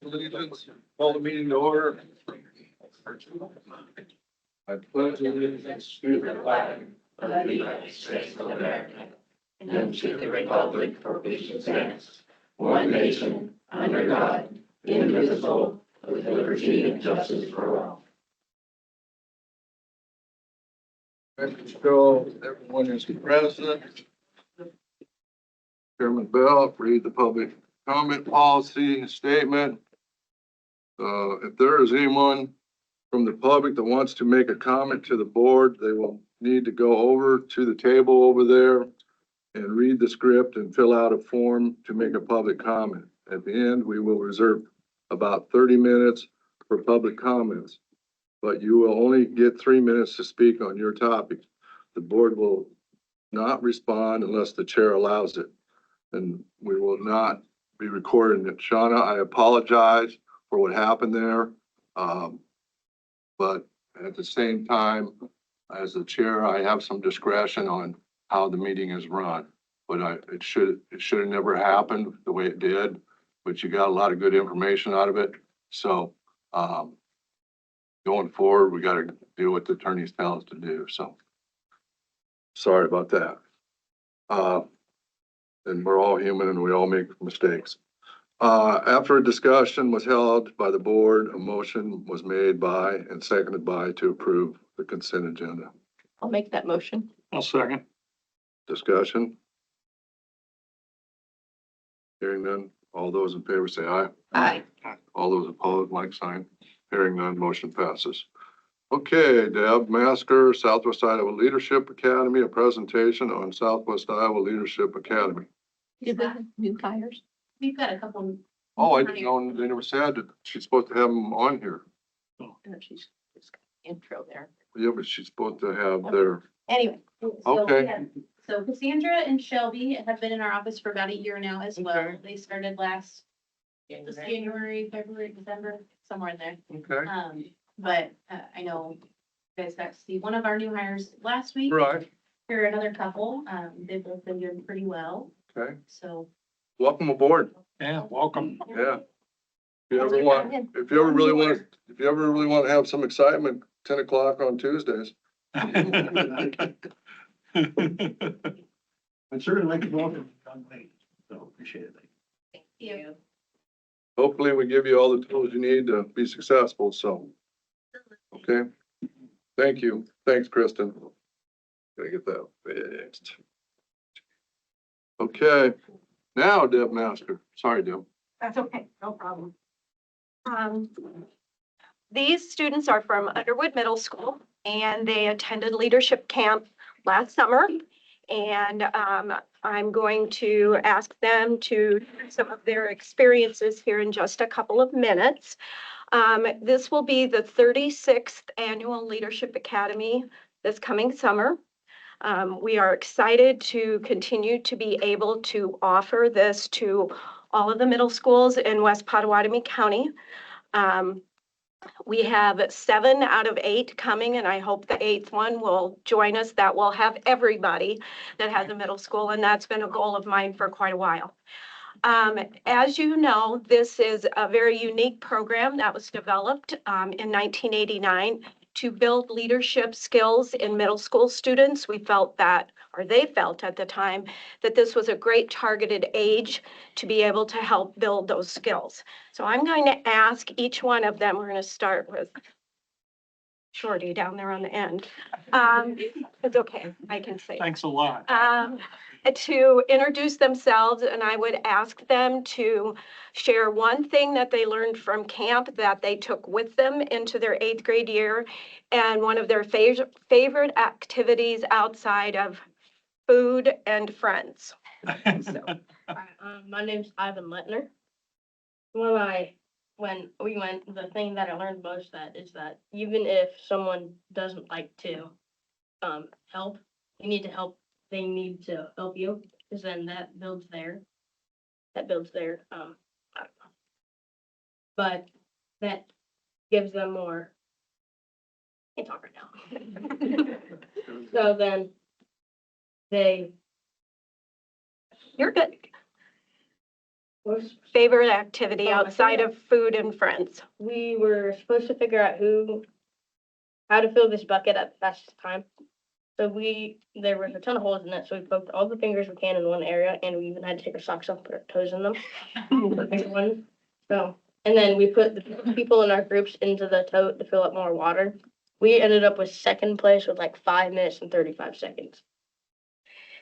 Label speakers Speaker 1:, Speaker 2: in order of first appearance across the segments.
Speaker 1: Allegiance, call the meeting to order. I pledge allegiance to the flag
Speaker 2: of the United States of America and to the republic for which it stands, one nation, under God, indivisible, with liberty and justice for all.
Speaker 1: Making sure everyone is present. Chairman Bell, read the public comment policy statement. If there is anyone from the public that wants to make a comment to the board, they will need to go over to the table over there and read the script and fill out a form to make a public comment. At the end, we will reserve about 30 minutes for public comments, but you will only get 3 minutes to speak on your topic. The board will not respond unless the chair allows it, and we will not be recording it. Shauna, I apologize for what happened there. But at the same time, as the chair, I have some discretion on how the meeting is run. But it should have never happened the way it did, but you got a lot of good information out of it. So, going forward, we got to do what the attorneys tell us to do. So sorry about that. And we're all human and we all make mistakes. After a discussion was held by the board, a motion was made by and seconded by to approve the consent agenda.
Speaker 2: I'll make that motion.
Speaker 3: I'll second.
Speaker 1: Discussion? Hearing none, all those in favor say aye.
Speaker 2: Aye.
Speaker 1: All those opposed, like sign. Hearing none, motion passes. Okay, Deb Masker, Southwest Iowa Leadership Academy, a presentation on Southwest Iowa Leadership Academy.
Speaker 2: Is that new hires?
Speaker 4: We've got a couple.
Speaker 1: Oh, I didn't know, they never said that she's supposed to have them on here.
Speaker 2: She's just got an intro there.
Speaker 1: Yeah, but she's supposed to have their,
Speaker 4: Anyway.
Speaker 1: Okay.
Speaker 4: So Cassandra and Shelby have been in our office for about a year now as well.
Speaker 1: Okay.
Speaker 4: They started last January, February, December, somewhere in there.
Speaker 1: okay,
Speaker 4: But I know you guys got to see one of our new hires last week.
Speaker 1: right,
Speaker 4: Here are another couple. They've both been doing pretty well.
Speaker 1: okay.
Speaker 4: So
Speaker 1: Welcome aboard.
Speaker 3: Yeah, welcome.
Speaker 1: Yeah. If you ever want, if you ever really want to have some excitement, 10 o'clock on Tuesdays.
Speaker 5: I'd certainly like to welcome young ladies, so appreciate it.
Speaker 4: thank you.
Speaker 1: Hopefully we give you all the tools you need to be successful, so. Okay, thank you. Thanks, Kristen. Gotta get that fixed. Okay, now Deb Masker. Sorry, Deb.
Speaker 6: That's okay, no problem. These students are from Underwood Middle School and they attended leadership camp last summer. And I'm going to ask them to share some of their experiences here in just a couple of minutes. This will be the 36th Annual Leadership Academy this coming summer. We are excited to continue to be able to offer this to all of the middle schools in West Pottawatomie County. We have 7 out of 8 coming, and I hope the 8th one will join us. That will have everybody that has a middle school, and that's been a goal of mine for quite a while. As you know, this is a very unique program that was developed in 1989 to build leadership skills in middle school students. We felt that, or they felt at the time, that this was a great targeted age to be able to help build those skills. So I'm going to ask each one of them, we're going to start with Shorty down there on the end. It's okay, I can say.
Speaker 3: Thanks a lot.
Speaker 6: To introduce themselves, and I would ask them to share one thing that they learned from camp that they took with them into their 8th grade year, and one of their favorite activities outside of food and friends. So,
Speaker 7: My name's Ivan Lettner. When we went, the thing that I learned most that is that even if someone doesn't like to help, you need to help. They need to help you, because then that builds their I don't know. But that gives them more. I can't talk right now. So then they
Speaker 6: you're good. Favorite activity
Speaker 7: Oh, my
Speaker 6: outside
Speaker 7: favorite-
Speaker 6: of food and friends?
Speaker 7: We were supposed to figure out how to fill this bucket at the fastest time. So there was a ton of holes in it, so we poked all the fingers we can in one area, and we even had to take our socks off, put our toes in them. So, and then we put the people in our groups into the tote to fill up more water. We ended up with second place with like 5 minutes and 35 seconds.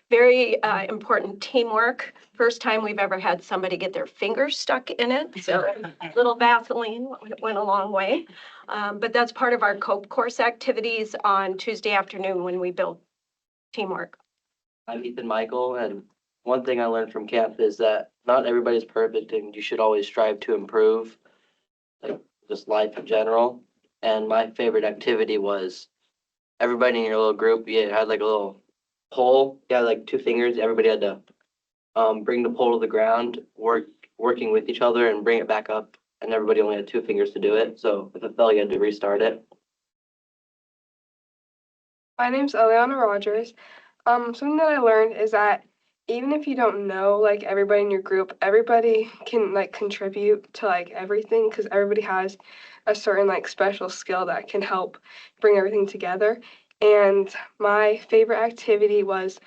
Speaker 6: Very important teamwork. First time we've ever had somebody get their fingers stuck in it, so a little Vaseline went a long way. But that's part of our COPE course activities on Tuesday afternoon when we build teamwork.
Speaker 3: I'm Ethan Michael, and one thing I learned from camp is that not everybody's perfect and you should always strive to improve, like just life in general. And my favorite activity was everybody in your little group, you had like a little pole, you had like 2 fingers, everybody had to bring the pole to the ground, working with each other and bring it back up, and everybody only had 2 fingers to do it, so if it fell, you had to restart it.
Speaker 8: My name's Eliana Rogers. Something that I learned is that even if you don't know like everybody in your group, everybody can like contribute to like everything because everybody has a certain like special skill that can help bring everything together. And my favorite activity was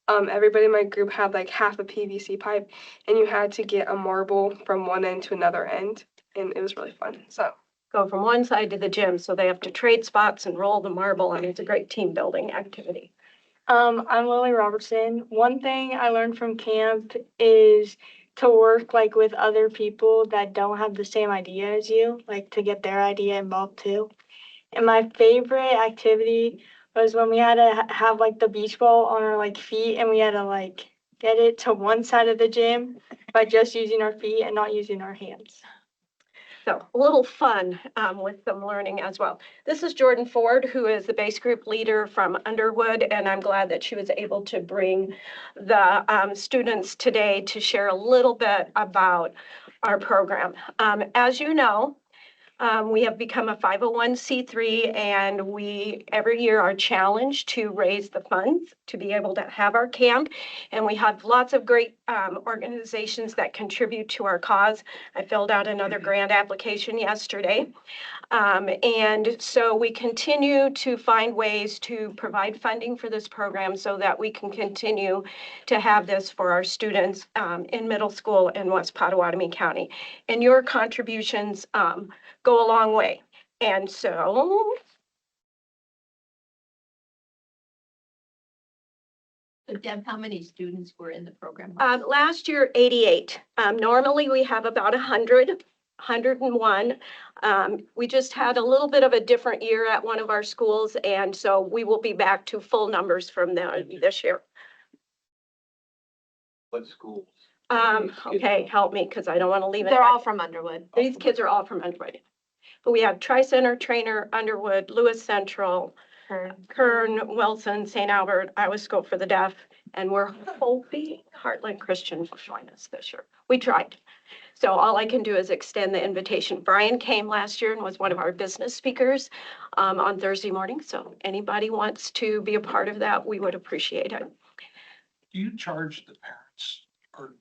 Speaker 8: everybody in my group had like half a PVC pipe, and you had to get a marble from one end to another end, and it was really fun. So.
Speaker 6: Go from one side to the gym, so they have to trade spots and roll the marble, and it's a great team building activity.
Speaker 9: I'm Lily Robertson. One thing I learned from camp is to work like with other people that don't have the same idea as you, like to get their idea involved too. And my favorite activity was when we had to have like the beach ball on our like feet, and we had to like get it to one side of the gym by just using our feet and not using our hands.
Speaker 6: So a little fun with some learning as well. This is Jordan Ford, who is the base group leader from Underwood, and I'm glad that she was able to bring the students today to share a little bit about our program. As you know, we have become a 501c3, and we every year are challenged to raise the funds to be able to have our camp. And we have lots of great organizations that contribute to our cause. I filled out another grant application yesterday. And so we continue to find ways to provide funding for this program so that we can continue to have this for our students in middle school in West Pottawatomie County. And your contributions go a long way. And so
Speaker 2: So Deb, how many students were in the program?
Speaker 6: last year, 88. Normally we have about 100, 101. We just had a little bit of a different year at one of our schools, and so we will be back to full numbers from this year.
Speaker 1: What schools?
Speaker 6: Okay, help me, because I don't want to leave it.
Speaker 4: They're all from Underwood.
Speaker 6: These kids are all from Underwood. But we have Tri-Center, Trainer, Underwood, Lewis Central, Kern, Wilson, St. Albert, Iowa School for the Deaf, and we're hoping Heartland Christian will join us this year. We tried. So all I can do is extend the invitation. Brian came last year and was one of our business speakers on Thursday morning. So anybody wants to be a part of that, we would appreciate it.
Speaker 5: Do you charge the parents or?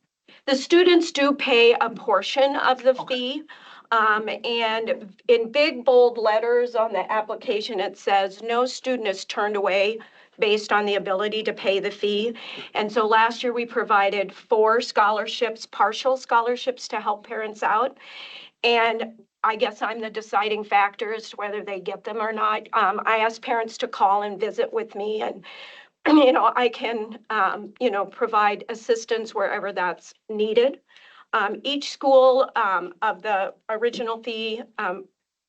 Speaker 6: The students do pay a portion of the
Speaker 5: Okay.
Speaker 6: fee. And in big bold letters on the application, it says no student is turned away based on the ability to pay the fee. And so last year we provided 4 scholarships, partial scholarships to help parents out. And I guess I'm the deciding factor as to whether they get them or not. I asked parents to call and visit with me, and I can, provide assistance wherever that's needed. Each school of the original fee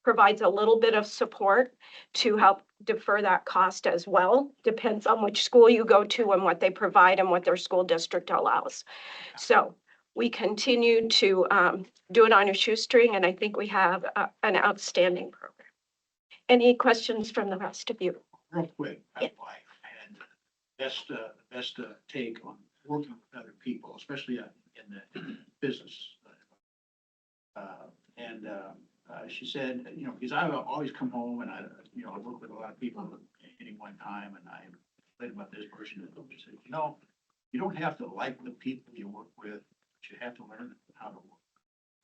Speaker 6: provides a little bit of support to help defer that cost as well. Depends on which school you go to and what they provide and what their school district allows. So we continue to do it on a shoestring, and I think we have an outstanding program. Any questions from the rest of you?
Speaker 5: Real quick, my
Speaker 6: Yeah.
Speaker 5: wife had the best take on working with other people, especially in the business. She said, because I always come home and I work with a lot of people at any one time, and I read about this person. She said, you don't have to like the people you work with, but you have to learn how to work.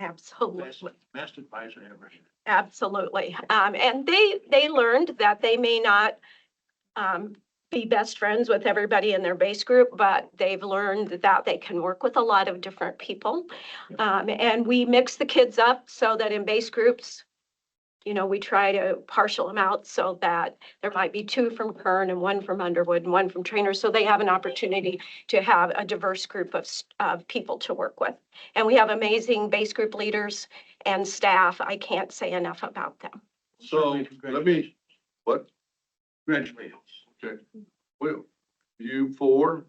Speaker 6: Absolutely.
Speaker 5: Best advice I ever had.
Speaker 6: Absolutely. And they learned that they may not be best friends with everybody in their base group, but they've learned that they can work with a lot of different people. And we mix the kids up so that in base groups, you know, we try to partial them out so that there might be 2 from Kern and 1 from Underwood and 1 from Trainer, so they have an opportunity to have a diverse group of people to work with. And we have amazing base group leaders and staff. I can't say enough about them.
Speaker 1: So let me, what?
Speaker 5: Congratulations.
Speaker 1: Okay. Well, you 4,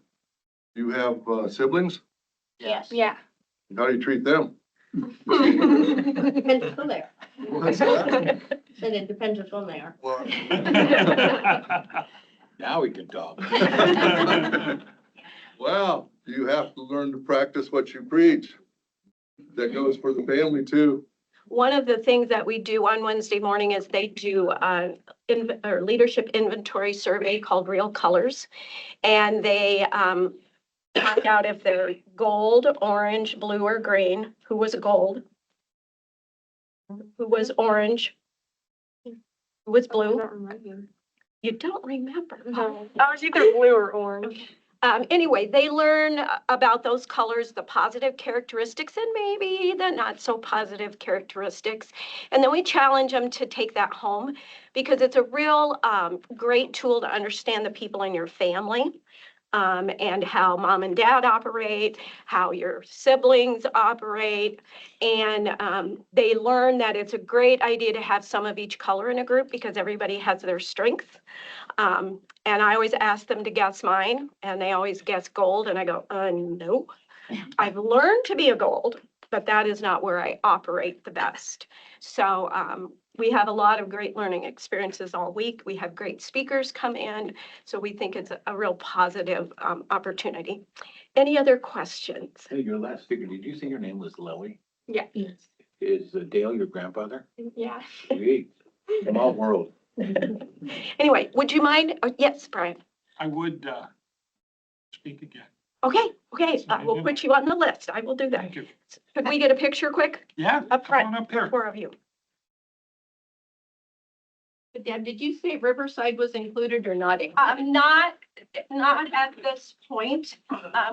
Speaker 1: you have siblings?
Speaker 3: Yes.
Speaker 8: Yeah.
Speaker 1: How do you treat them?
Speaker 7: Depends who they are.
Speaker 1: What's that?
Speaker 7: And it depends which one they are.
Speaker 1: Well,
Speaker 5: Now we can talk.
Speaker 1: well, you have to learn to practice what you preach. That goes for the family too.
Speaker 6: One of the things that we do on Wednesday morning is they do a leadership inventory survey called Real Colors. And they find out if they're gold, orange, blue, or green. Who was gold? Who was orange? Who was
Speaker 8: I
Speaker 6: blue?
Speaker 8: don't remember.
Speaker 6: You don't remember.
Speaker 8: No, I was either blue or orange.
Speaker 6: Anyway, they learn about those colors, the positive characteristics and maybe the not so positive characteristics. And then we challenge them to take that home because it's a real great tool to understand the people in your family. And how mom and dad operate, how your siblings operate. And they learn that it's a great idea to have some of each color in a group because everybody has their strength. And I always ask them to guess mine, and they always guess gold, and I go, no. I've learned to be a gold, but that is not where I operate the best. So we have a lot of great learning experiences all week. We have great speakers come in, so we think it's a real positive opportunity. Any other questions?
Speaker 10: Hey, your last speaker, did you say your name was Loey?
Speaker 8: Yeah.
Speaker 10: Is Dale your grandfather?
Speaker 8: Yeah.
Speaker 10: Sweet. Small world.
Speaker 6: Anyway, would you mind? Oh, yes, Brian.
Speaker 5: I would, speak again.
Speaker 6: Okay, we'll put you on the list. I will do that.
Speaker 5: Thank you.
Speaker 6: Could we get a picture quick?
Speaker 5: Yeah,
Speaker 6: Up
Speaker 5: come on
Speaker 6: front,
Speaker 5: up here.
Speaker 6: 4 of you.
Speaker 4: Deb, did you say Riverside was included or not?
Speaker 6: Not at this point.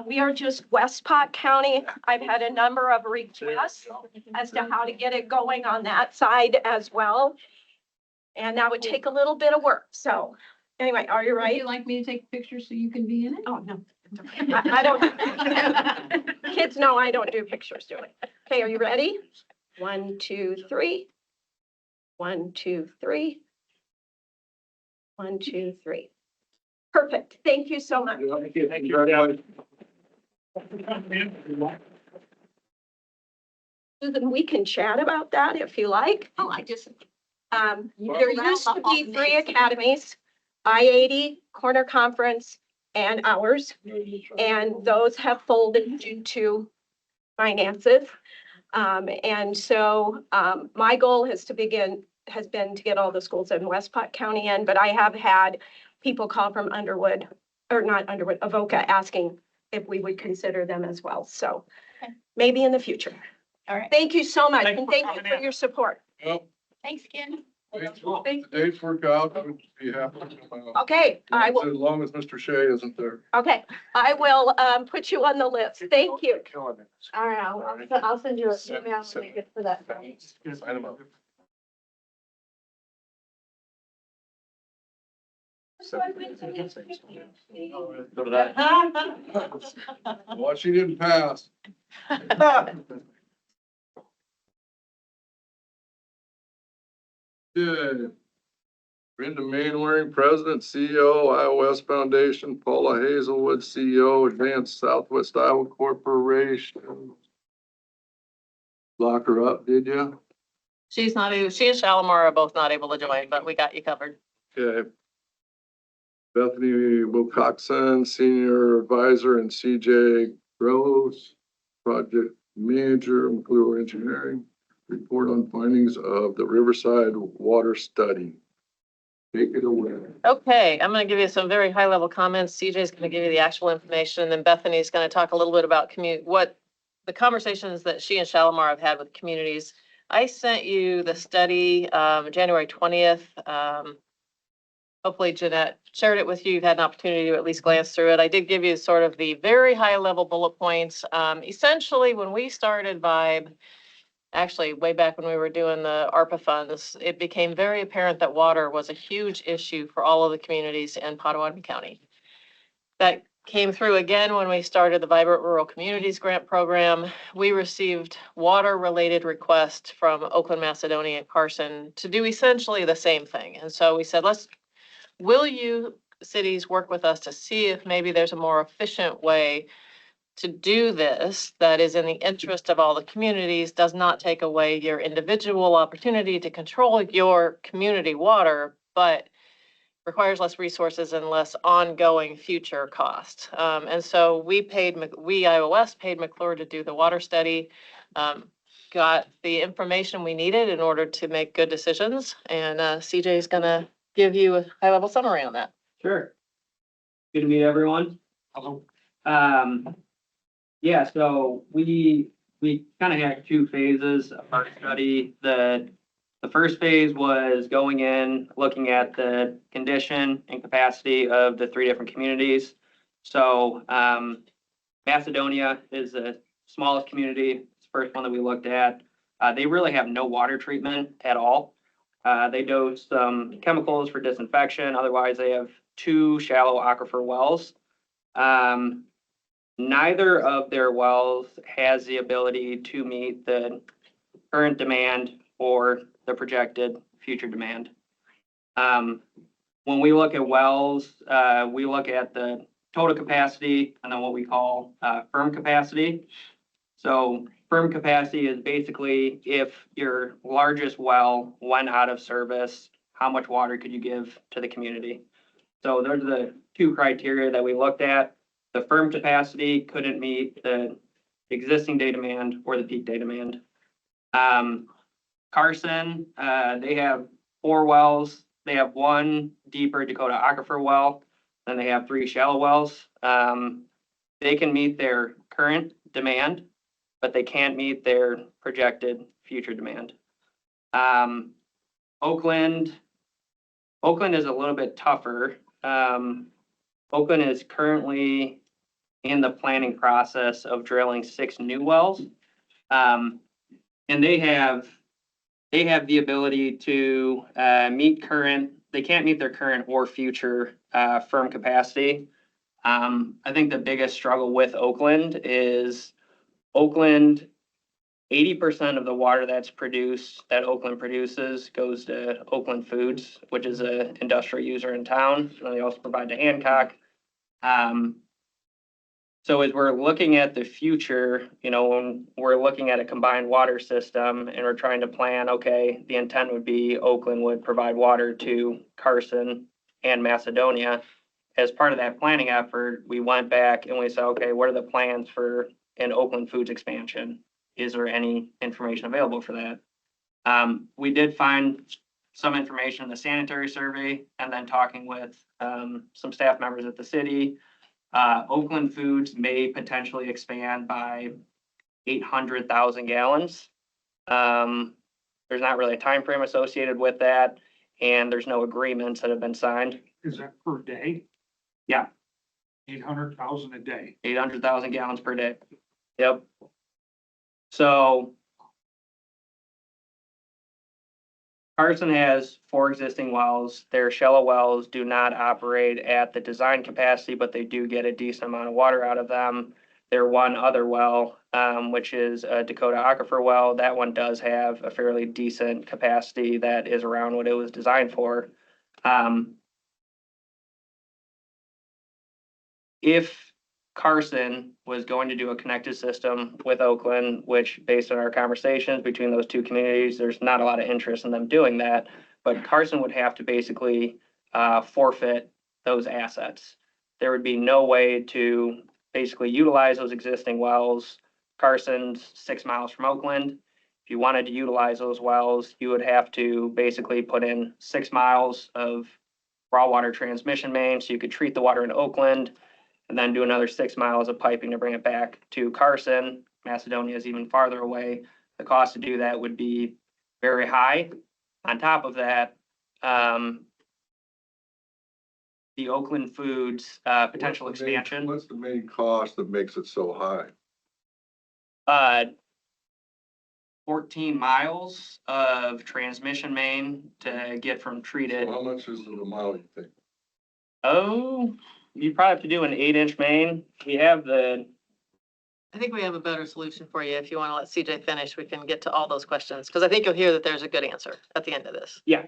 Speaker 6: We are just Westpot County. I've had a number of requests as to how to get it going on that side as well. And that would take a little bit of work. So anyway, are you
Speaker 4: Would
Speaker 6: right?
Speaker 4: you like me to take pictures so you can be in it?
Speaker 6: Oh, no. I don't. Kids know I don't do pictures, do I? Okay, are you ready? 1, 2, 3. 1, 2, 3. 1, 2, 3. Perfect. Thank you so much.
Speaker 5: Thank you. Thank you.
Speaker 6: Susan, we can chat about that if you like.
Speaker 4: Oh, I just.
Speaker 6: There used to be 3 academies, I-80, Corner Conference, and ours. And those have folded due to finances. And so my goal has been to get all the schools in Westpot County in, but I have had people call from Underwood, or not Underwood, Avoca, asking if we would consider them as well. So maybe in the future.
Speaker 4: All right.
Speaker 6: Thank you so much,
Speaker 5: Thanks
Speaker 6: and
Speaker 5: for
Speaker 6: thank you
Speaker 5: coming
Speaker 6: for
Speaker 5: in.
Speaker 6: your support.
Speaker 1: Well,
Speaker 4: Thanks, Ken.
Speaker 1: the dates work out, I would be happy to come out.
Speaker 6: Okay, I will,
Speaker 1: As long as Mr. Shea isn't there.
Speaker 6: okay, I will put you on the list. Thank you.
Speaker 1: Killing it.
Speaker 9: All right, I'll send you an
Speaker 1: Send-
Speaker 9: email
Speaker 1: send-
Speaker 9: when we get for that.
Speaker 1: Sign 'em up.
Speaker 3: Go to that.
Speaker 1: Well, she didn't pass. Good. Brenda Mainwaring, President, CEO, Iowa West Foundation, Paula Hazelwood, CEO, Advanced Southwest Iowa Corporation. Lock her up, did you?
Speaker 11: She's not, she and Shalimar are both not able to join, but we got you covered.
Speaker 1: Okay. Bethany Wilcoxon, Senior Advisor, and CJ Gross, Project Manager, McClure Engineering. Report on findings of the Riverside Water Study. Take it away.
Speaker 11: Okay, I'm gonna give you some very high level comments. CJ's gonna give you the actual information, and then Bethany's gonna talk a little bit about what the conversations that she and Shalimar have had with communities. I sent you the study, January 20th. Hopefully Jeanette shared it with you. You've had an opportunity to at least glance through it. I did give you sort of the very high level bullet points. Essentially, when we started Vibe, actually way back when we were doing the ARPA funds, it became very apparent that water was a huge issue for all of the communities in Potawatomi County. That came through again when we started the Vibrant Rural Communities Grant Program. We received water-related requests from Oakland, Macedonia, and Carson to do essentially the same thing. And so we said, will you cities work with us to see if maybe there's a more efficient way to do this that is in the interest of all the communities, does not take away your individual opportunity to control your community water, but requires less resources and less ongoing future costs. And so we IOS paid McClure to do the water study, got the information we needed in order to make good decisions. And CJ is going to give you a high level summary on that.
Speaker 12: Sure. Good to meet everyone.
Speaker 5: Hello.
Speaker 12: Yeah, so we kind of had two phases of our study. The first phase was going in, looking at the condition and capacity of the three different communities. So Macedonia is the smallest community. It's the first one that we looked at. They really have no water treatment at all. They dose some chemicals for disinfection. Otherwise, they have 2 shallow aquifer wells. Neither of their wells has the ability to meet the current demand or the projected future demand. When we look at wells, we look at the total capacity and then what we call firm capacity. So firm capacity is basically if your largest well went out of service, how much water could you give to the community? So those are the 2 criteria that we looked at. The firm capacity couldn't meet the existing day demand or the peak day demand. Carson, they have 4 wells. They have 1 deeper Dakota aquifer well, then they have 3 shallow wells. They can meet their current demand, but they can't meet their projected future demand. Oakland is a little bit tougher. Oakland is currently in the planning process of drilling 6 new wells. And they have the ability to they can't meet their current or future firm capacity. I think the biggest struggle with Oakland is 80% of the water that Oakland produces goes to Oakland Foods, which is an industrial user in town. And they also provide to Hancock. So as we're looking at the future, when we're looking at a combined water system and we're trying to plan, okay, the intent would be Oakland would provide water to Carson and Macedonia. As part of that planning effort, we went back and we said, okay, what are the plans for an Oakland Foods expansion? Is there any information available for that? We did find some information in the sanitary survey and then talking with some staff members at the city. Oakland Foods may potentially expand by 800,000 gallons. There's not really a time frame associated with that, and there's no agreements that have been signed.
Speaker 5: Is that per day?
Speaker 12: Yeah.
Speaker 5: 800,000 a day.
Speaker 12: 800,000 gallons per day. Yep. So Carson has 4 existing wells. Their shallow wells do not operate at the design capacity, but they do get a decent amount of water out of them. Their 1 other well, which is a Dakota aquifer well, that one does have a fairly decent capacity that is around what it was designed for. If Carson was going to do a connected system with Oakland, which based on our conversations between those 2 communities, there's not a lot of interest in them doing that, but Carson would have to basically forfeit those assets. There would be no way to basically utilize those existing wells. Carson's 6 miles from Oakland. If you wanted to utilize those wells, you would have to basically put in 6 miles of raw water transmission main so you could treat the water in Oakland, and then do another 6 miles of piping to bring it back to Carson, Macedonia is even farther away. The cost to do that would be very high. On top of that, the Oakland Foods, potential
Speaker 1: What's the main-
Speaker 12: expansion.
Speaker 1: What's the main cost that makes it so high?
Speaker 12: 14 miles of transmission main to get from treated.
Speaker 1: So how much is it a mile, you think?
Speaker 12: Oh, you probably have to do an 8-inch main. We have
Speaker 11: I think we have a better solution for you. If you want to let CJ finish, we can get to all those questions, because I think you'll hear that there's a good answer at the end of this.
Speaker 12: yeah.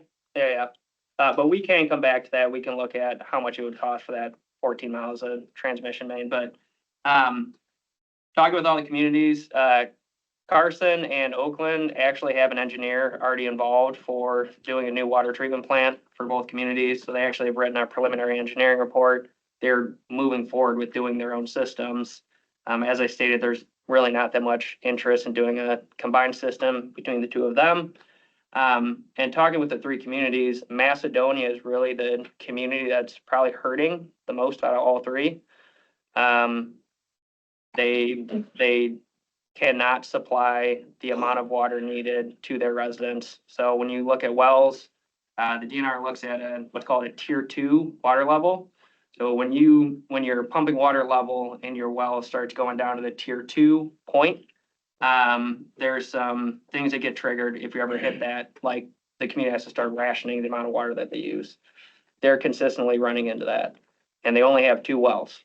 Speaker 12: But we can come back to that. We can look at how much it would cost for that 14 miles of transmission main. But talking with all the communities, Carson and Oakland actually have an engineer already involved for doing a new water treatment plant for both communities. So they actually have written a preliminary engineering report. They're moving forward with doing their own systems. As I stated, there's really not that much interest in doing a combined system between the two of them. And talking with the three communities, Macedonia is really the community that's probably hurting the most out of all three. They cannot supply the amount of water needed to their residents. So when you look at wells, the DNR looks at what's called a tier 2 water level. So when your pumping water level in your well starts going down to the tier 2 point, there's some things that get triggered if you ever hit that, like the community has to start rationing the amount of water that they use. They're consistently running into that, and they only have 2 wells.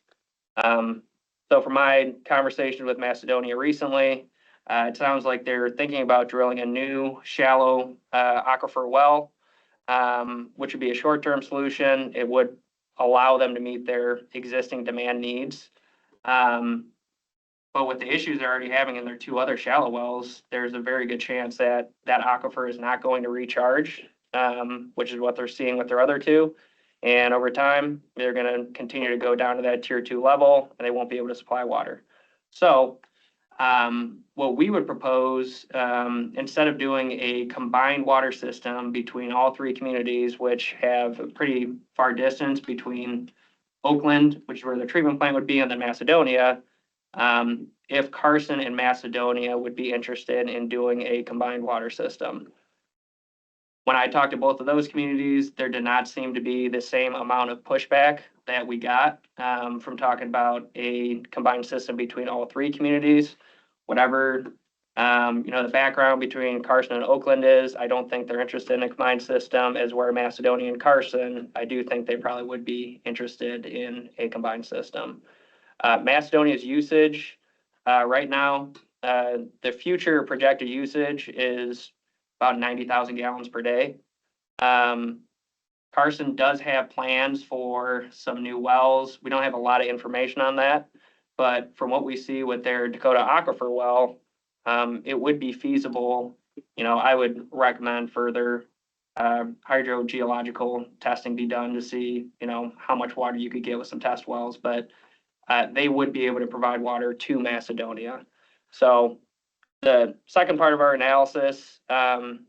Speaker 12: So from my conversation with Macedonia recently, it sounds like they're thinking about drilling a new shallow aquifer well, which would be a short-term solution. It would allow them to meet their existing demand needs. But with the issues they're already having in their 2 other shallow wells, there's a very good chance that that aquifer is not going to recharge, which is what they're seeing with their other 2. And over time, they're going to continue to go down to that tier 2 level, and they won't be able to supply water. So what we would propose, instead of doing a combined water system between all 3 communities, which have a pretty far distance between Oakland, which is where the treatment plant would be, and then Macedonia, if Carson and Macedonia would be interested in doing a combined water system. When I talked to both of those communities, there did not seem to be the same amount of pushback that we got from talking about a combined system between all 3 communities. Whatever the background between Carson and Oakland is, I don't think they're interested in a combined system. As where Macedonia and Carson, I do think they probably would be interested in a combined system. Macedonia's usage right now, the future projected usage is about 90,000 gallons per day. Carson does have plans for some new wells. We don't have a lot of information on that, but from what we see with their Dakota Aquifer well, it would be feasible. I would recommend further hydrogeological testing be done to see, how much water you could get with some test wells, but they would be able to provide water to Macedonia. So the second part of our analysis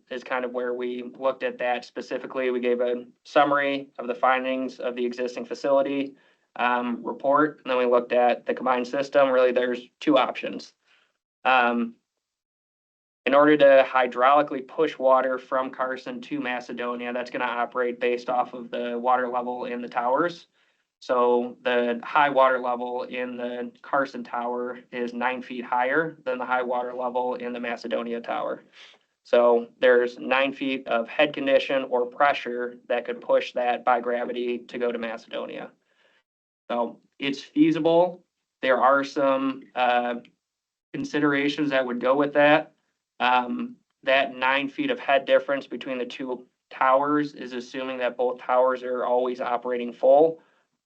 Speaker 12: is kind of where we looked at that specifically. We gave a summary of the findings of the existing facility report, and then we looked at the combined system. Really, there's 2 options. In order to hydraulically push water from Carson to Macedonia, that's going to operate based off of the water level in the towers. So the high water level in the Carson Tower is 9 feet higher than the high water level in the Macedonia Tower. So there's 9 feet of head condition or pressure that could push that by gravity to go to Macedonia. So it's feasible. There are some considerations that would go with that. That 9 feet of head difference between the 2 towers is assuming that both towers are always operating full.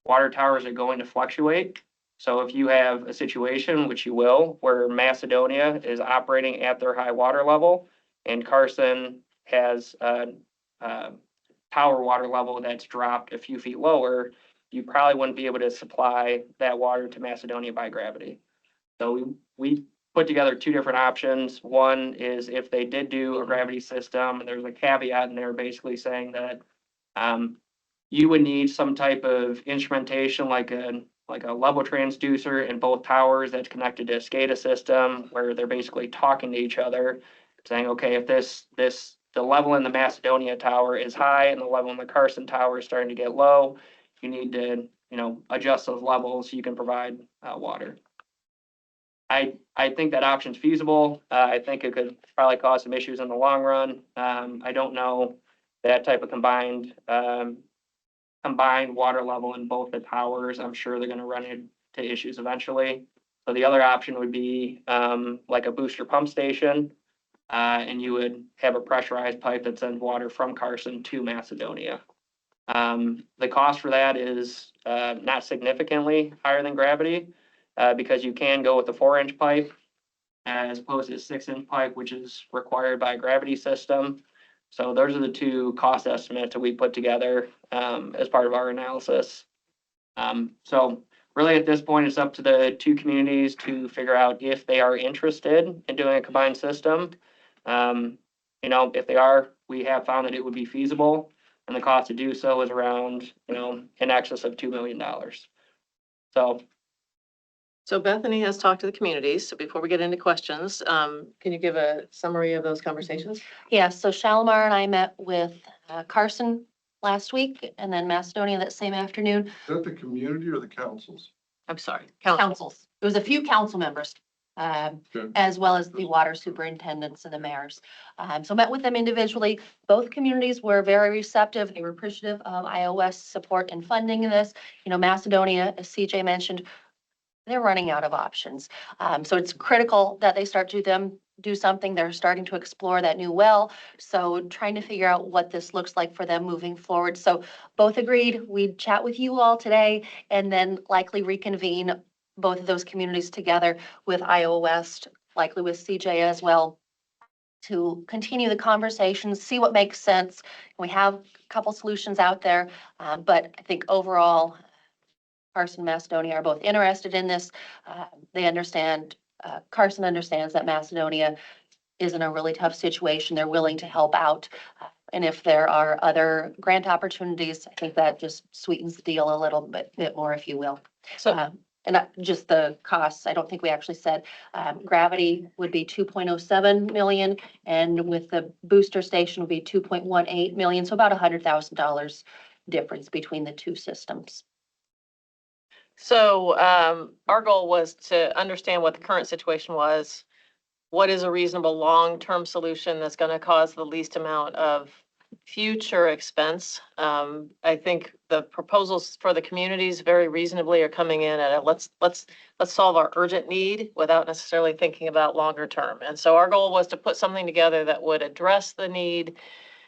Speaker 12: Water towers are going to fluctuate. So if you have a situation, which you will, where Macedonia is operating at their high water level and Carson has a tower water level that's dropped a few feet lower, you probably wouldn't be able to supply that water to Macedonia by gravity. So we put together 2 different options. One is if they did do a gravity system, and there's a caveat in there basically saying that you would need some type of instrumentation like a like a level transducer in both towers that's connected to a SCADA system where they're basically talking to each other, saying, okay, if the level in the Macedonia tower is high and the level in the Carson tower is starting to get low, you need to, adjust those levels so you can provide water. I think that option's feasible. I think it could probably cause some issues in the long run. I don't know that type of combined water level in both the towers. I'm sure they're gonna run into issues eventually. So the other option would be, like a booster pump station. And you would have a pressurized pipe that sends water from Carson to Macedonia. The cost for that is, not significantly higher than gravity, because you can go with a 4-inch pipe as opposed to a 6-inch pipe, which is required by a gravity system. So those are the two cost estimates that we put together, as part of our analysis. So really at this point, it's up to the two communities to figure out if they are interested in doing a combined system. If they are, we have found that it would be feasible, and the cost to do so is around, in excess of $2 million.
Speaker 11: So Bethany has talked to the communities. So before we get into questions, can you give a summary of those conversations?
Speaker 4: Yes, so Shalimar and I met with Carson last week and then Macedonia that same afternoon.
Speaker 1: Is that the community or the councils?
Speaker 11: I'm sorry.
Speaker 4: Councils. It was a few council members,
Speaker 1: Okay.
Speaker 4: as well as the water superintendents and the mayors. So met with them individually. Both communities were very receptive. They were appreciative of iOS support and funding this. Macedonia, as CJ mentioned, they're running out of options. So it's critical that they start to do something. They're starting to explore that new well. So trying to figure out what this looks like for them moving forward. So both agreed we'd chat with you all today and then likely reconvene both of those communities together with Iowa West, likely with CJ as well, to continue the conversations, see what makes sense. We have a couple solutions out there, but I think overall, Carson and Macedonia are both interested in this. They understand, Carson understands that Macedonia is in a really tough situation. They're willing to help out. And if there are other grant opportunities, I think that just sweetens the deal a little bit more, if you will.
Speaker 11: So
Speaker 4: Just the costs, I don't think we actually said, gravity would be 2.07 million, and with the booster station would be 2.18 million, so about $100,000 difference between the two systems.
Speaker 11: So our goal was to understand what the current situation was. What is a reasonable long-term solution that's going to cause the least amount of future expense? I think the proposals for the communities very reasonably are coming in at a let's solve our urgent need without necessarily thinking about longer term. And so our goal was to put something together that would address the need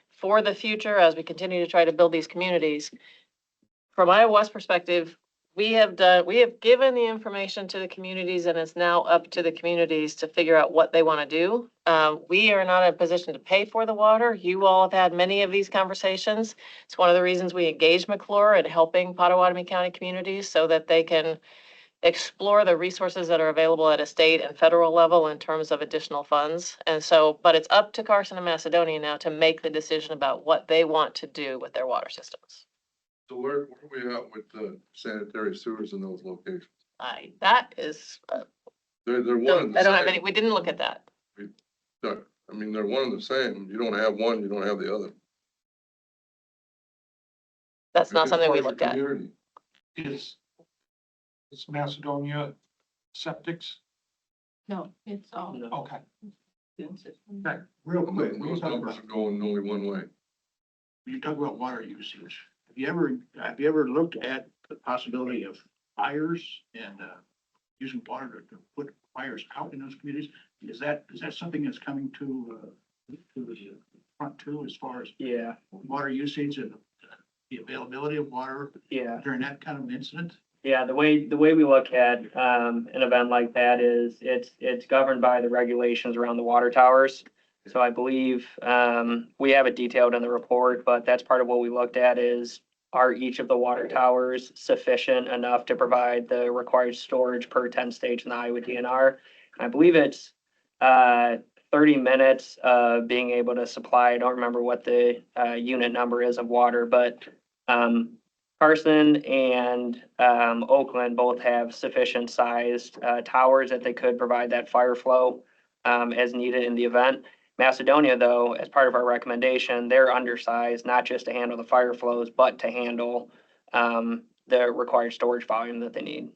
Speaker 11: for the future as we continue to try to build these communities. From Iowa West perspective, we have given the information to the communities, and it's now up to the communities to figure out what they want to do. We are not in a position to pay for the water. You all have had many of these conversations. It's one of the reasons we engaged McClure in helping Potawatomi County communities so that they can explore the resources that are available at a state and federal level in terms of additional funds. And so, but it's up to Carson and Macedonia now to make the decision about what they want to do with their water systems.
Speaker 1: So where are we at with the sanitary sewers in those locations?
Speaker 11: That is,
Speaker 1: They're one and the
Speaker 11: I don't have
Speaker 1: same.
Speaker 11: any, we didn't look at that.
Speaker 1: They're one and the same. You don't have one, you don't have the other.
Speaker 11: That's not
Speaker 1: It's
Speaker 11: something we
Speaker 1: part of
Speaker 11: looked
Speaker 1: the
Speaker 11: at.
Speaker 1: community.
Speaker 5: Is Macedonia septics?
Speaker 4: No, it's all.
Speaker 5: Okay. Okay, real quick, when you
Speaker 1: Those
Speaker 5: talk
Speaker 1: numbers
Speaker 5: about,
Speaker 1: are going only one way.
Speaker 5: when you talk about water usage, have you ever looked at the possibility of fires and, using water to put fires out in those communities? Is that something that's coming to the front too, as far as
Speaker 12: Yeah,
Speaker 5: water usage and the availability of water
Speaker 12: yeah.
Speaker 5: during that kind of incident?
Speaker 12: Yeah, the way we look at an event like that is it's governed by the regulations around the water towers. So I believe we have it detailed in the report, but that's part of what we looked at is, are each of the water towers sufficient enough to provide the required storage per 10 stage in the Iowa DNR? I believe it's 30 minutes of being able to supply. I don't remember what the unit number is of water, but Carson and Oakland both have sufficient sized towers that they could provide that fire flow as needed in the event. Macedonia, though, as part of our recommendation, they're undersized, not just to handle the fire flows, but to handle the required storage volume that they need.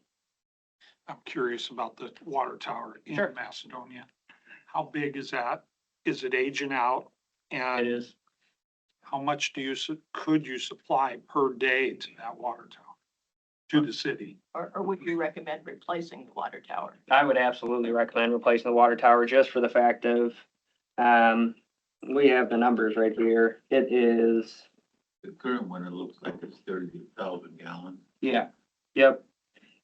Speaker 13: I'm curious about the water tower in
Speaker 12: Sure.
Speaker 13: Macedonia. How big is that? Is it aging out?
Speaker 12: It
Speaker 13: And
Speaker 12: is.
Speaker 13: how much could you supply per day to that water tower? To the city?
Speaker 2: Or would you recommend replacing the water tower?
Speaker 12: I would absolutely recommend replacing the water tower just for the fact of, we have the numbers right here. It is,
Speaker 10: The current one, it looks like it's 30,000 gallons.
Speaker 12: yeah, yep.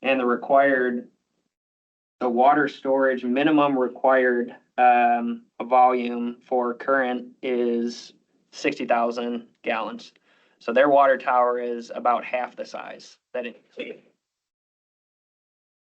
Speaker 12: And the water storage minimum required, volume for current is 60,000 gallons. So their water tower is about half the size that it is.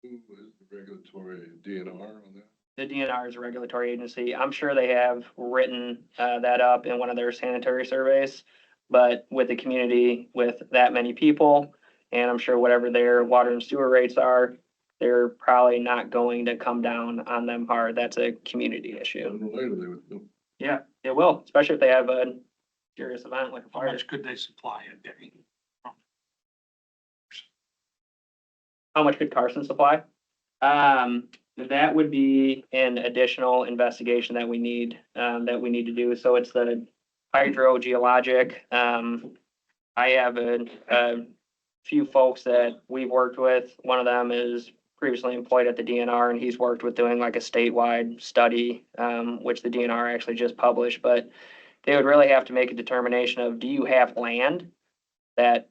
Speaker 1: Who is the regulatory DNR on that?
Speaker 12: The DNR is a regulatory agency. I'm sure they have written that up in one of their sanitary surveys. But with the community, with that many people, and I'm sure whatever their water and sewer rates are, they're probably not going to come down on them hard. That's a community issue.
Speaker 1: Unrelated, they would do.
Speaker 12: Yeah, it will, especially if they have a serious event like a
Speaker 13: How
Speaker 12: fire.
Speaker 13: much could they supply a day?
Speaker 12: How much could Carson supply? That would be an additional investigation that we need to do. So it's the hydrogeologic. I have a few folks that we've worked with. One of them is previously employed at the DNR, and he's worked with doing like a statewide study, which the DNR actually just published. But they would really have to make a determination of, do you have land that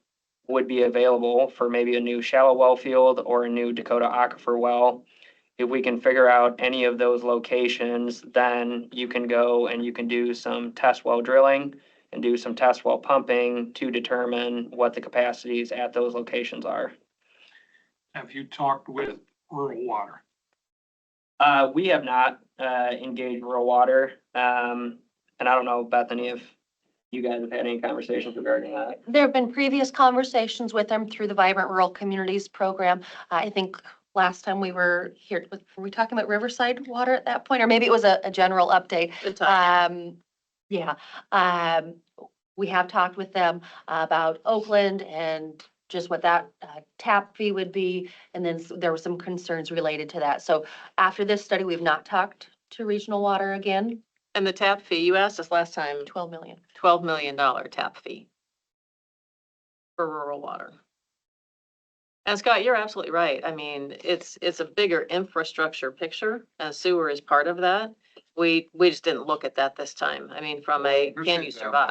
Speaker 12: would be available for maybe a new shallow well field or a new Dakota aquifer well? If we can figure out any of those locations, then you can go and you can do some test well drilling and do some test well pumping to determine what the capacities at those locations are.
Speaker 13: Have you talked with rural water?
Speaker 12: We have not engaged rural water, and I don't know, Bethany, if you guys have had any conversations regarding that.
Speaker 4: There have been previous conversations with them through the Vibrant Rural Communities Program. I think last time we were here, were we talking about Riverside Water at that point? Or maybe it was a general update. Yeah, we have talked with them about Oakland and just what that tap fee would be. And then there were some concerns related to that. So after this study, we've not talked to Regional Water again.
Speaker 11: And the tap fee, you asked us last time,
Speaker 4: 12 million.
Speaker 11: $12 million tap fee for rural water. And Scott, you're absolutely right. I mean, it's a bigger infrastructure picture, and sewer is part of that. We just didn't look at that this time. I mean, from a, can you
Speaker 1: Appreciate that, but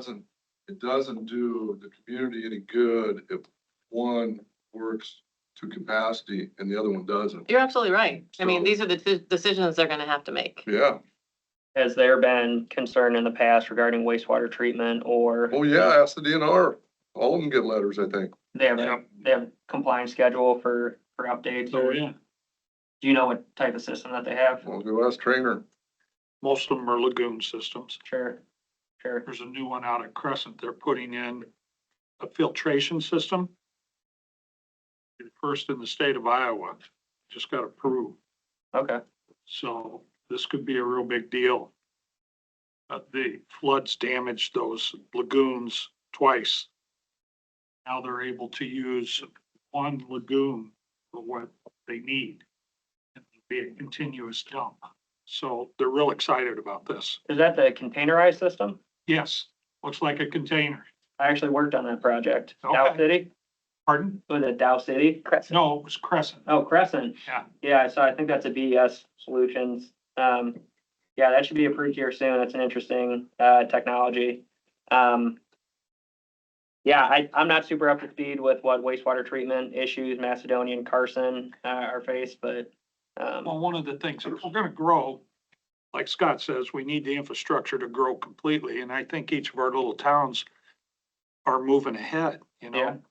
Speaker 11: survive?
Speaker 1: It doesn't do the community any good if one works to capacity and the other one doesn't.
Speaker 11: You're absolutely right. I mean,
Speaker 1: So-
Speaker 11: these are the decisions they're gonna have to make.
Speaker 1: Yeah.
Speaker 12: Has there been concern in the past regarding wastewater treatment or
Speaker 1: Oh, yeah, ask the DNR. All of them get letters, I think.
Speaker 12: they have
Speaker 13: Yeah.
Speaker 12: they have compliance schedule for updates?
Speaker 13: So,
Speaker 12: Or
Speaker 13: yeah,
Speaker 12: do you know what type of system that they have?
Speaker 1: I'll go ask Trainer.
Speaker 13: most of them are lagoon systems.
Speaker 12: Sure, sure.
Speaker 13: There's a new one out at Crescent. They're putting in a filtration system. First in the state of Iowa, just got approved.
Speaker 12: Okay.
Speaker 13: So this could be a real big deal. The floods damaged those lagoons twice. Now they're able to use one lagoon for what they need. And be a continuous dump. So they're real excited about this.
Speaker 12: Is that the containerized system?
Speaker 13: Yes, looks like a container.
Speaker 12: I actually worked on that project. Dow
Speaker 13: Okay.
Speaker 12: City?
Speaker 13: Pardon?
Speaker 12: Was it Dow City?
Speaker 13: No, it was Crescent.
Speaker 12: Oh, Crescent.
Speaker 13: Yeah.
Speaker 12: Yeah, so I think that's a BES Solutions. Yeah, that should be approved here soon. That's an interesting technology. Yeah, I'm not super up to speed with what wastewater treatment issues Macedonia and Carson are faced, but
Speaker 13: Well, one of the things, if we're gonna grow, like Scott says, we need the infrastructure to grow completely, and I think each of our little towns are moving ahead, you
Speaker 12: Yeah.
Speaker 13: know?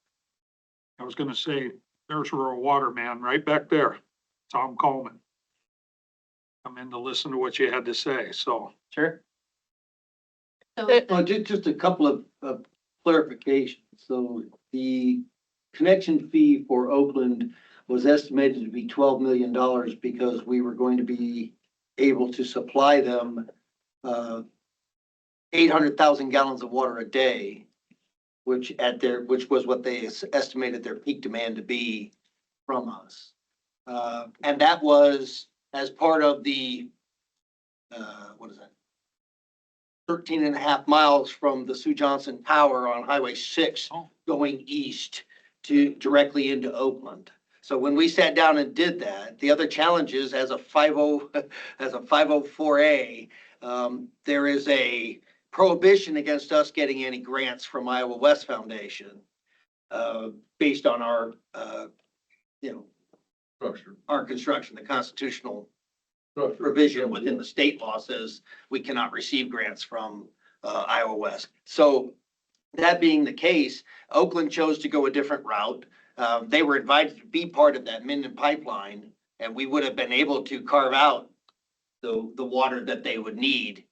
Speaker 13: I was gonna say, there's rural water, man, right back there, Tom Coleman. Come in to listen to what you had to say, so.
Speaker 12: sure.
Speaker 4: So
Speaker 11: It-
Speaker 14: Well, just a couple of clarifications. So the connection fee for Oakland was estimated to be $12 million because we were going to be able to supply them 800,000 gallons of water a day, which was what they estimated their peak demand to be from us. And that was as part of the, what is that? 13 and a half miles from the Sue Johnson Tower on Highway 6 going east to directly into Oakland. So when we sat down and did that, the other challenges as a 504A, there is a prohibition against us getting any grants from Iowa West Foundation based on our,
Speaker 1: Structure.
Speaker 14: our construction, the constitutional provision within the state law says we cannot receive grants from Iowa West. So that being the case, Oakland chose to go a different route. They were invited to be part of that Minden pipeline, and we would have been able to carve out the water that they would need,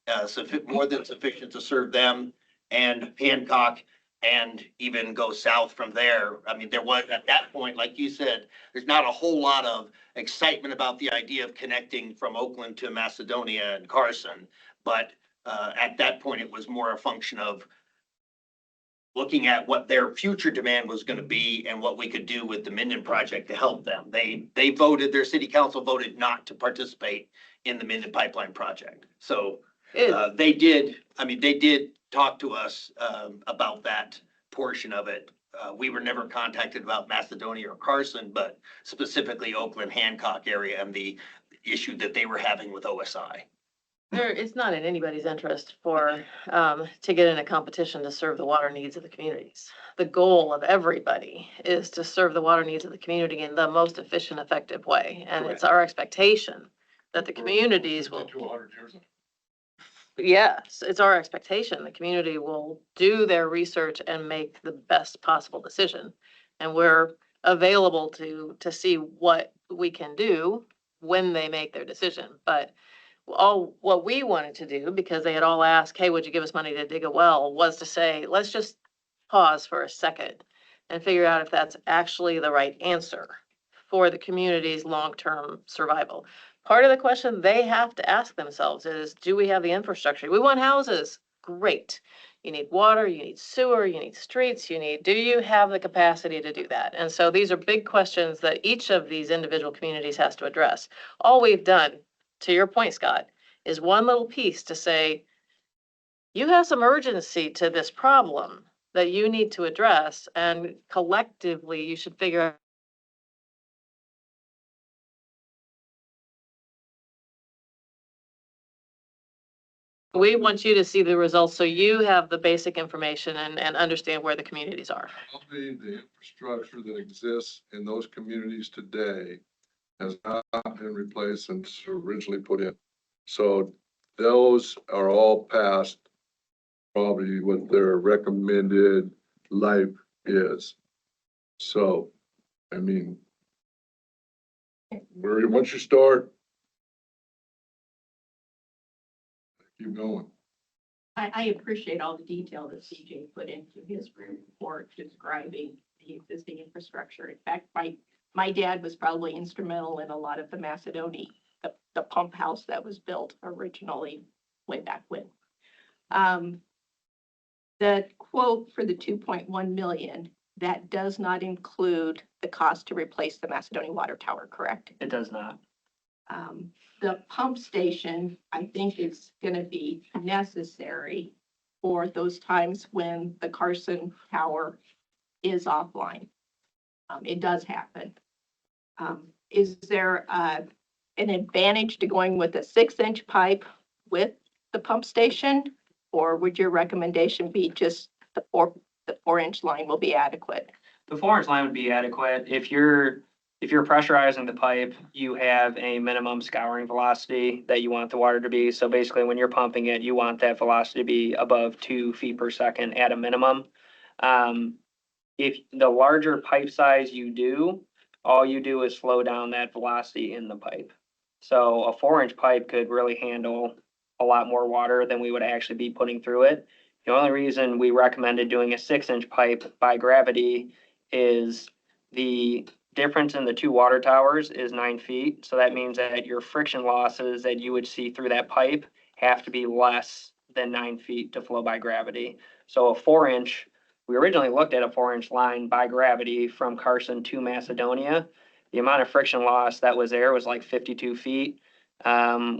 Speaker 14: more than sufficient to serve them and Hancock, and even go south from there. I mean, there was, at that point, like you said, there's not a whole lot of excitement about the idea of connecting from Oakland to Macedonia and Carson. But at that point, it was more a function of looking at what their future demand was going to be and what we could do with the Minden project to help them. They voted, their city council voted not to participate in the Minden pipeline project. So they did talk to us about that portion of it. We were never contacted about Macedonia or Carson, but specifically Oakland, Hancock area and the issue that they were having with OSI.
Speaker 11: It's not in anybody's interest to get in a competition to serve the water needs of the communities. The goal of everybody is to serve the water needs of the community in the most efficient, effective way. And it's our expectation that the communities will. Yes, it's our expectation the community will do their research and make the best possible decision. And we're available to see what we can do when they make their decision. But what we wanted to do, because they had all asked, hey, would you give us money to dig a well, was to say, let's just pause for a second and figure out if that's actually the right answer for the community's long-term survival. Part of the question they have to ask themselves is, do we have the infrastructure? We want houses. Great. You need water, you need sewer, you need streets, do you have the capacity to do that? And so these are big questions that each of these individual communities has to address. All we've done, to your point, Scott, is one little piece to say, you have some urgency to this problem that you need to address, and collectively you should figure out. We want you to see the results so you have the basic information and understand where the communities are.
Speaker 1: Probably the infrastructure that exists in those communities today has not been replaced since originally put in. So those are all past probably what their recommended life is. So, I mean, once you start, keep going.
Speaker 2: I appreciate all the detail that CJ put into his report describing the existing infrastructure. In fact, my dad was probably instrumental in a lot of the Macedonia, the pump house that was built originally way back when. The quote for the 2.1 million, that does not include the cost to replace the Macedonia water tower, correct?
Speaker 12: It does not.
Speaker 2: The pump station, I think, is going to be necessary for those times when the Carson Tower is offline. It does happen. Is there an advantage to going with a 6-inch pipe with the pump station? Or would your recommendation be just the 4-inch line will be adequate?
Speaker 12: The 4-inch line would be adequate. If you're pressurizing the pipe, you have a minimum scouring velocity that you want the water to be. So basically when you're pumping it, you want that velocity to be above 2 feet per second at a minimum. If the larger pipe size you do, all you do is slow down that velocity in the pipe. So a 4-inch pipe could really handle a lot more water than we would actually be putting through it. The only reason we recommended doing a 6-inch pipe by gravity is the difference in the two water towers is 9 feet. So that means that your friction losses that you would see through that pipe have to be less than 9 feet to flow by gravity. So a 4-inch, we originally looked at a 4-inch line by gravity from Carson to Macedonia. The amount of friction loss that was there was like 52 feet,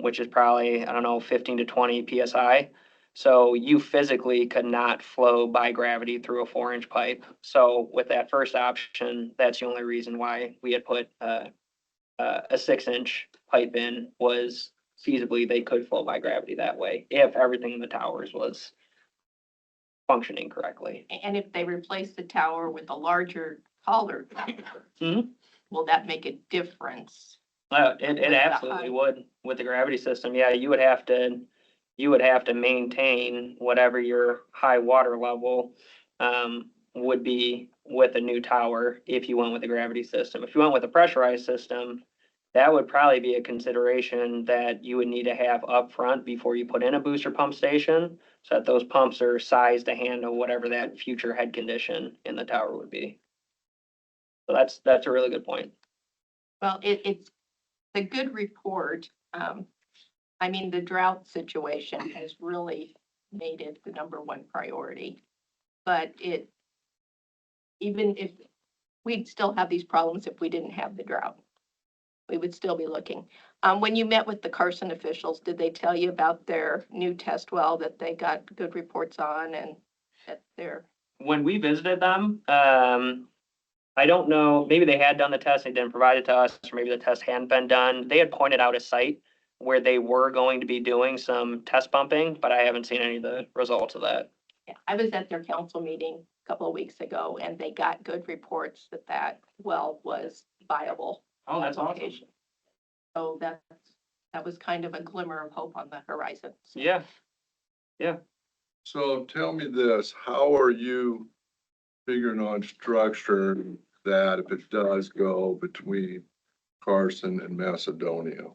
Speaker 12: which is probably, I don't know, 15 to 20 PSI. So you physically could not flow by gravity through a 4-inch pipe. So with that first option, that's the only reason why we had put a 6-inch pipe in, was feasibly they could flow by gravity that way if everything in the towers was functioning correctly.
Speaker 2: And if they replace the tower with a larger, taller tower,
Speaker 12: Mhm.
Speaker 2: will that make a difference?
Speaker 12: It
Speaker 2: the
Speaker 12: absolutely
Speaker 2: height.
Speaker 12: would with the gravity system. Yeah, you would have to maintain whatever your high water level would be with a new tower if you went with a gravity system. If you went with a pressurized system, that would probably be a consideration that you would need to have up front before you put in a booster pump station, so that those pumps are sized to handle whatever that future head condition in the tower would be. So that's a really good point.
Speaker 2: Well, it's the good report. I mean, the drought situation has really made it the #1 priority. But even if, we'd still have these problems if we didn't have the drought. We would still be looking. When you met with the Carson officials, did they tell you about their new test well that they got good reports on and that they're,
Speaker 12: When we visited them, I don't know, maybe they had done the test, they didn't provide it to us, or maybe the test hadn't been done. They had pointed out a site where they were going to be doing some test pumping, but I haven't seen any of the results of that.
Speaker 2: yeah, I was at their council meeting a couple of weeks ago and they got good reports that that well was viable.
Speaker 12: Oh, that's awesome.
Speaker 2: application. So that was kind of a glimmer of hope on the horizon. So
Speaker 12: Yeah,
Speaker 1: So tell me this, how are you figuring on structuring that if it does go between Carson and Macedonia?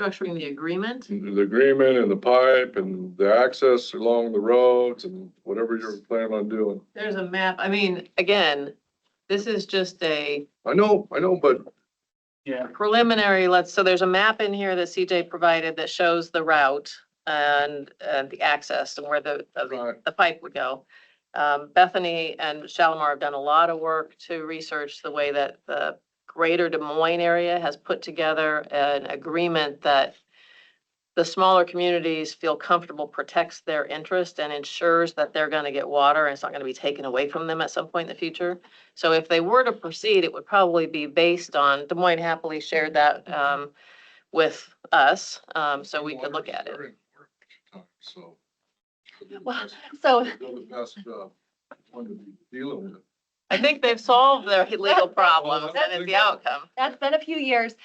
Speaker 11: Structuring the agreement.
Speaker 1: The agreement and the pipe and the access along the roads and whatever you're planning on doing.
Speaker 11: There's a map. I mean, again, this is just a
Speaker 1: I know, but
Speaker 12: yeah.
Speaker 11: preliminary, so there's a map in here that CJ provided that shows the route and the access and where
Speaker 1: Right.
Speaker 11: the pipe would go. Bethany and Shalimar have done a lot of work to research the way that the greater Des Moines area has put together an agreement that the smaller communities feel comfortable protects their interest and ensures that they're gonna get water and it's not gonna be taken away from them at some point in the future. So if they were to proceed, it would probably be based on, Des Moines happily shared that with us, so we could look at it.
Speaker 1: So.
Speaker 4: Well, so-
Speaker 1: They're the best, one to be dealing with.
Speaker 11: I think they've solved their legal problems and it's the outcome.
Speaker 4: That's been a few years.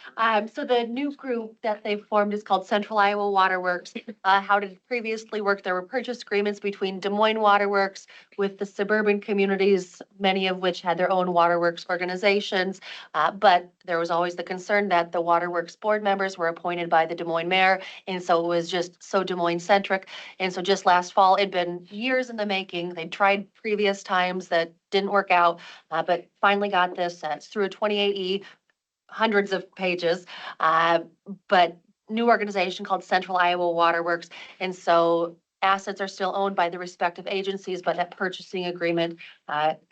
Speaker 4: So the new group that they formed is called Central Iowa Waterworks. How did it previously work? There were purchase agreements between Des Moines Waterworks with the suburban communities, many of which had their own waterworks organizations. But there was always the concern that the waterworks board members were appointed by the Des Moines mayor. And so it was just so Des Moines centric. And so just last fall, it'd been years in the making. They tried previous times that didn't work out, but finally got this. It's through a 28E, hundreds of pages, but new organization called Central Iowa Waterworks. And so assets are still owned by the respective agencies, but that purchasing agreement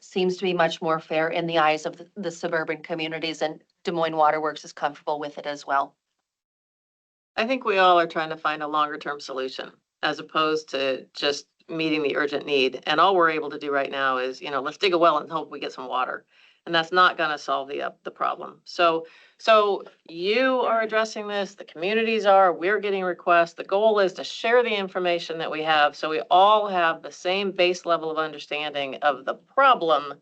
Speaker 4: seems to be much more fair in the eyes of the suburban communities, and Des Moines Waterworks is comfortable with it as well.
Speaker 11: I think we all are trying to find a longer term solution as opposed to just meeting the urgent need. And all we're able to do right now is, let's dig a well and hope we get some water. And that's not going to solve the problem. So you are addressing this, the communities are, we're getting requests. The goal is to share the information that we have so we all have the same base level of understanding of the problem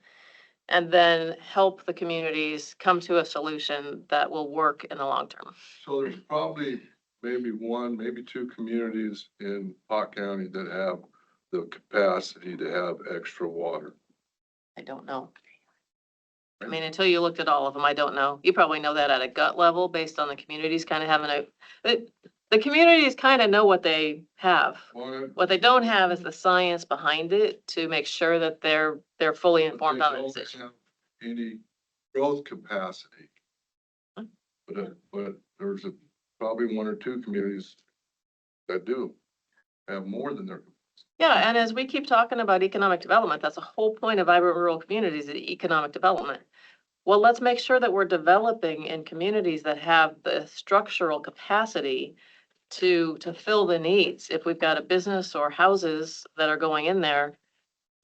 Speaker 11: and then help the communities come to a solution that will work in the long term.
Speaker 1: So there's probably maybe one, maybe two communities in Pot County that have the capacity to have extra water.
Speaker 11: I don't know. I mean, until you looked at all of them, I don't know. You probably know that at a gut level based on the communities kind of having the communities kind of know what they have.
Speaker 1: Well,
Speaker 11: What they don't have is the science behind it to make sure that they're fully
Speaker 1: But
Speaker 11: informed
Speaker 1: they
Speaker 11: on the
Speaker 1: don't
Speaker 11: decision.
Speaker 1: have any growth capacity. But there's probably one or two communities that do have more than their.
Speaker 11: Yeah, and as we keep talking about economic development, that's the whole point of vibrant rural communities, is economic development. Well, let's make sure that we're developing in communities that have the structural capacity to fill the needs. If we've got a business or houses that are going in there,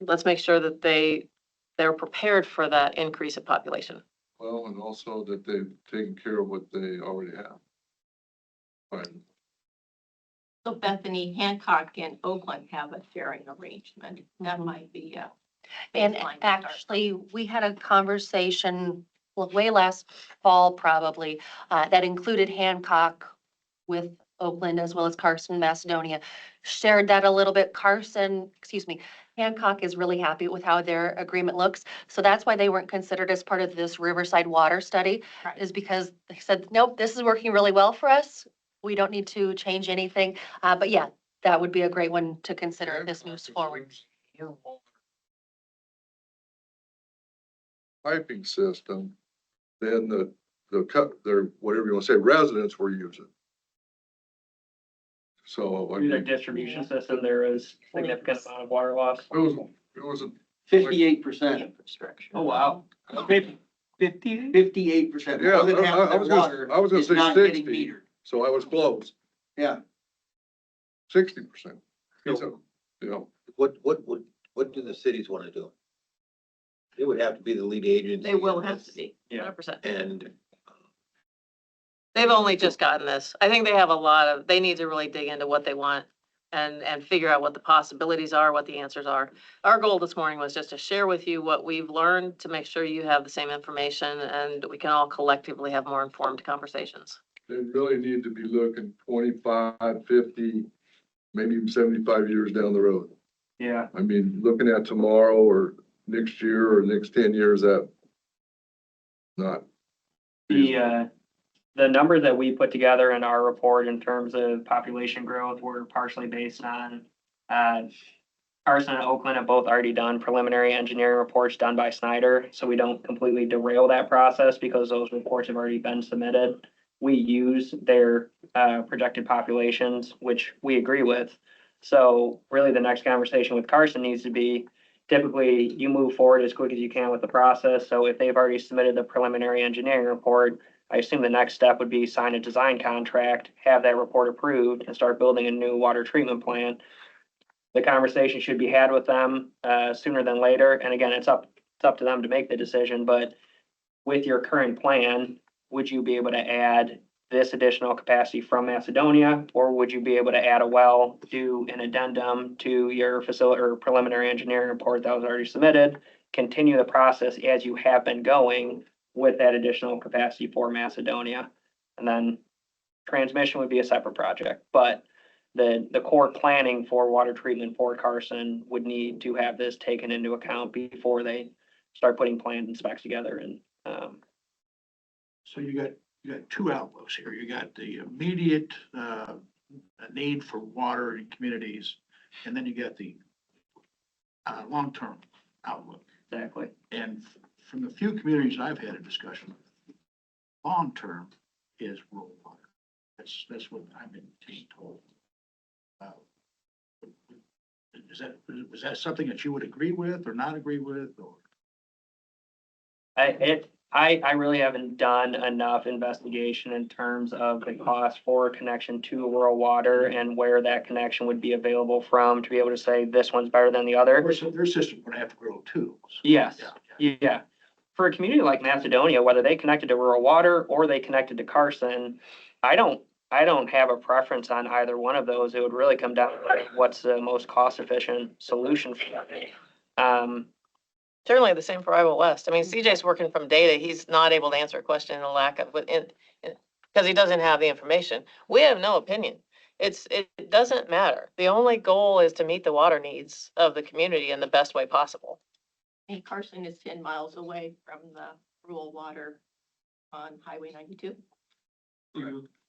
Speaker 11: let's make sure that they're prepared for that increase in population.
Speaker 1: Well, and also that they've taken care of what they already have. Fine.
Speaker 2: So Bethany, Hancock and Oakland have a sharing arrangement. That might be a
Speaker 4: And
Speaker 2: baseline to start
Speaker 4: actually, we had a conversation way last fall probably, that included Hancock with Oakland as well as Carson, Macedonia. Shared that a little bit. Hancock is really happy with how their agreement looks. So that's why they weren't considered as part of this Riverside Water Study,
Speaker 2: Right.
Speaker 4: is because they said, nope, this is working really well for us. We don't need to change anything. But yeah, that would be a great one to consider if this moves forward.
Speaker 1: Piping system, then their, whatever you want to say, residents were using. So, I
Speaker 12: Through their
Speaker 1: mean,
Speaker 12: distribution system, there is significant amount of water loss.
Speaker 1: it was a
Speaker 14: 58%.
Speaker 2: infrastructure.
Speaker 12: Oh, wow. 50?
Speaker 14: 58%.
Speaker 1: Yeah,
Speaker 14: More than half of
Speaker 1: I
Speaker 14: their
Speaker 1: was
Speaker 14: water
Speaker 1: gonna
Speaker 14: is
Speaker 1: say
Speaker 14: not getting
Speaker 1: 60,
Speaker 14: metered.
Speaker 1: so I was close,
Speaker 14: Yeah.
Speaker 1: 60%.
Speaker 10: So-
Speaker 1: You know,
Speaker 10: What do the cities want to do? It would have to be the lead agency.
Speaker 2: They will
Speaker 10: in
Speaker 2: have
Speaker 10: this,
Speaker 2: to be.
Speaker 12: Yeah.
Speaker 11: 100%.
Speaker 10: And
Speaker 11: They've only just gotten this. I think they have they need to really dig into what they want and figure out what the possibilities are, what the answers are. Our goal this morning was just to share with you what we've learned, to make sure you have the same information and we can all collectively have more informed conversations.
Speaker 1: they really need to be looking 25, 50, maybe even 75 years down the road.
Speaker 12: Yeah.
Speaker 1: I mean, looking at tomorrow or next year or next 10 years, that not.
Speaker 12: The number that we put together in our report in terms of population growth were partially based on, Carson and Oakland have both already done preliminary engineering reports done by Snyder, so we don't completely derail that process because those reports have already been submitted. We use their, projected populations, which we agree with. So really, the next conversation with Carson needs to be, typically, you move forward as quick as you can with the process. So if they've already submitted the preliminary engineering report, I assume the next step would be sign a design contract, have that report approved, and start building a new water treatment plant. The conversation should be had with them sooner than later. And again, it's up to them to make the decision. But with your current plan, would you be able to add this additional capacity from Macedonia, or would you be able to add a well, do an addendum to your facility or preliminary engineering report that was already submitted, continue the process as you have been going with that additional capacity for Macedonia? And then transmission would be a separate project, but the core planning for water treatment for Carson would need to have this taken into account before they start putting plans and specs together. And,
Speaker 5: So you got two outlooks here. You got the immediate, need for water in communities, and then you got the, long-term outlook.
Speaker 12: exactly.
Speaker 5: And from the few communities I've had a discussion with, long-term is rural water. That's what I've been told. Was that something that you would agree with or not agree with, or?
Speaker 12: I really haven't done enough investigation in terms of the cost for a connection to rural water and where that connection would be available from to be able to say this one's better than the other.
Speaker 5: Their system's gonna have to grow too. So,
Speaker 12: Yes.
Speaker 5: yeah.
Speaker 12: Yeah. For a community like Macedonia, whether they connected to rural water or they connected to Carson, I don't have a preference on either one of those. It would really come down to what's the most cost efficient solution for them.
Speaker 11: Certainly the same for Iowa West. I mean, CJ's working from data. He's not able to answer a question in a lack of, because he doesn't have the information. We have no opinion. It doesn't matter. The only goal is to meet the water needs of the community in the best way possible.
Speaker 2: And Carson is 10 miles away from the rural water on Highway 92.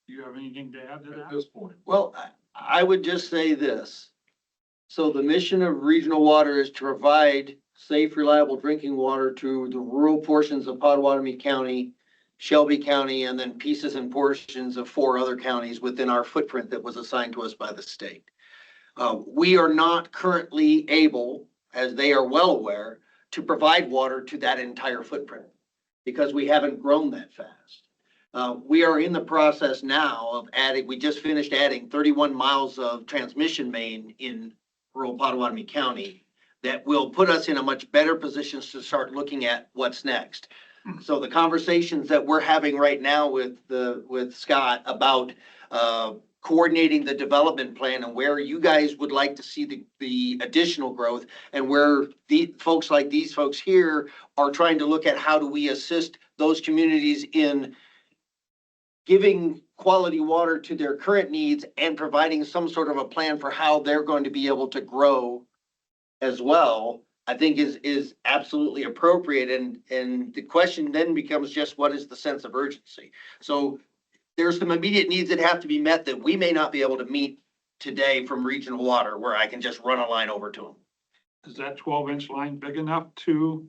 Speaker 13: Do you have anything to add to
Speaker 1: at
Speaker 13: that?
Speaker 1: this point.
Speaker 14: Well, I would just say this. So the mission of regional water is to provide safe, reliable drinking water to the rural portions of Potawatomi County, Shelby County, and then pieces and portions of 4 other counties within our footprint that was assigned to us by the state. We are not currently able, as they are well aware, to provide water to that entire footprint because we haven't grown that fast. We are in the process now of adding, we just finished adding 31 miles of transmission main in rural Potawatomi County that will put us in a much better position to start looking at what's next. So the conversations that we're having right now with Scott about coordinating the development plan and where you guys would like to see the additional growth and where the folks like these folks here are trying to look at how do we assist those communities in giving quality water to their current needs and providing some sort of a plan for how they're going to be able to grow as well, I think is absolutely appropriate. And the question then becomes just what is the sense of urgency? So there's some immediate needs that have to be met that we may not be able to meet today from regional water where I can just run a line over to them.
Speaker 13: Is that 12-inch line big enough to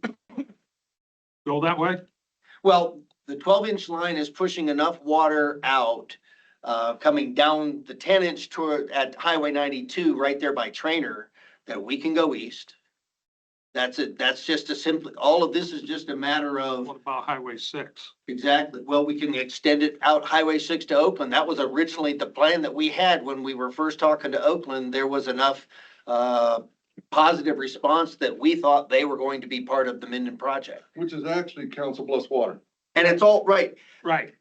Speaker 13: go that way?
Speaker 14: Well, the 12-inch line is pushing enough water out, coming down the 10-inch toward at Highway 92, right there by Trainer, that we can go east. That's it. That's just a simple, all of this is just a matter of,
Speaker 13: What about Highway 6?
Speaker 14: exactly, well, we can extend it out Highway 6 to Oakland. That was originally the plan that we had when we were first talking to Oakland. There was enough positive response that we thought they were going to be part of the Minden project.
Speaker 1: Which is actually Council Bluffs Water.
Speaker 14: And it's all right.
Speaker 13: Right.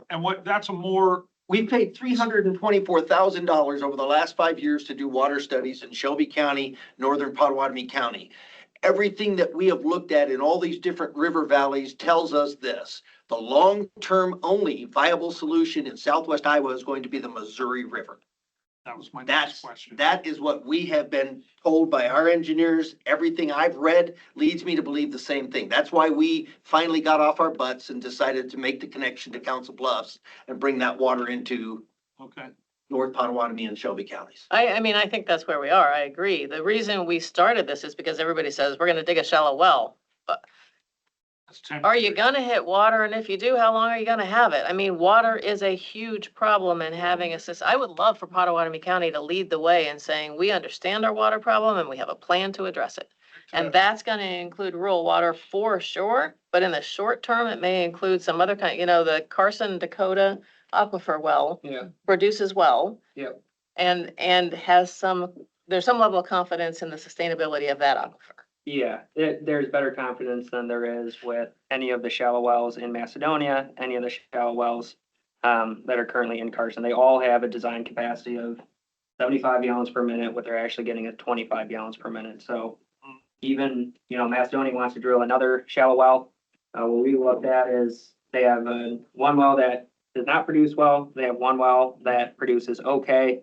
Speaker 13: And that's a more,
Speaker 14: We've paid $324,000 over the last 5 years to do water studies in Shelby County, northern Potawatomi County. Everything that we have looked at in all these different river valleys tells us this. The long-term only viable solution in southwest Iowa is going to be the Missouri River.
Speaker 13: that was my next
Speaker 14: That's,
Speaker 13: question.
Speaker 14: that is what we have been told by our engineers. Everything I've read leads me to believe the same thing. That's why we finally got off our butts and decided to make the connection to Council Bluffs and bring that water into
Speaker 13: Okay.
Speaker 14: North Potawatomi and Shelby counties.
Speaker 11: I mean, I think that's where we are. I agree. The reason we started this is because everybody says we're gonna dig a shallow well.
Speaker 13: That's
Speaker 11: Are you
Speaker 13: temporary.
Speaker 11: gonna hit water? And if you do, how long are you gonna have it? I mean, water is a huge problem in having a system. I would love for Potawatomi County to lead the way in saying, we understand our water problem and we have a plan to address it. And that's gonna include rural water for sure, but in the short term, it may include some other kind, the Carson Dakota aquifer well
Speaker 12: Yeah.
Speaker 11: produces well.
Speaker 12: Yep.
Speaker 11: And there's some level of confidence in the sustainability of that aquifer.
Speaker 12: Yeah, there's better confidence than there is with any of the shallow wells in Macedonia, any of the shallow wells that are currently in Carson. They all have a design capacity of 75 gallons per minute, what they're actually getting at 25 gallons per minute. So even, Macedonia wants to drill another shallow well. What we looked at is they have one well that does not produce well. They have one well that produces okay.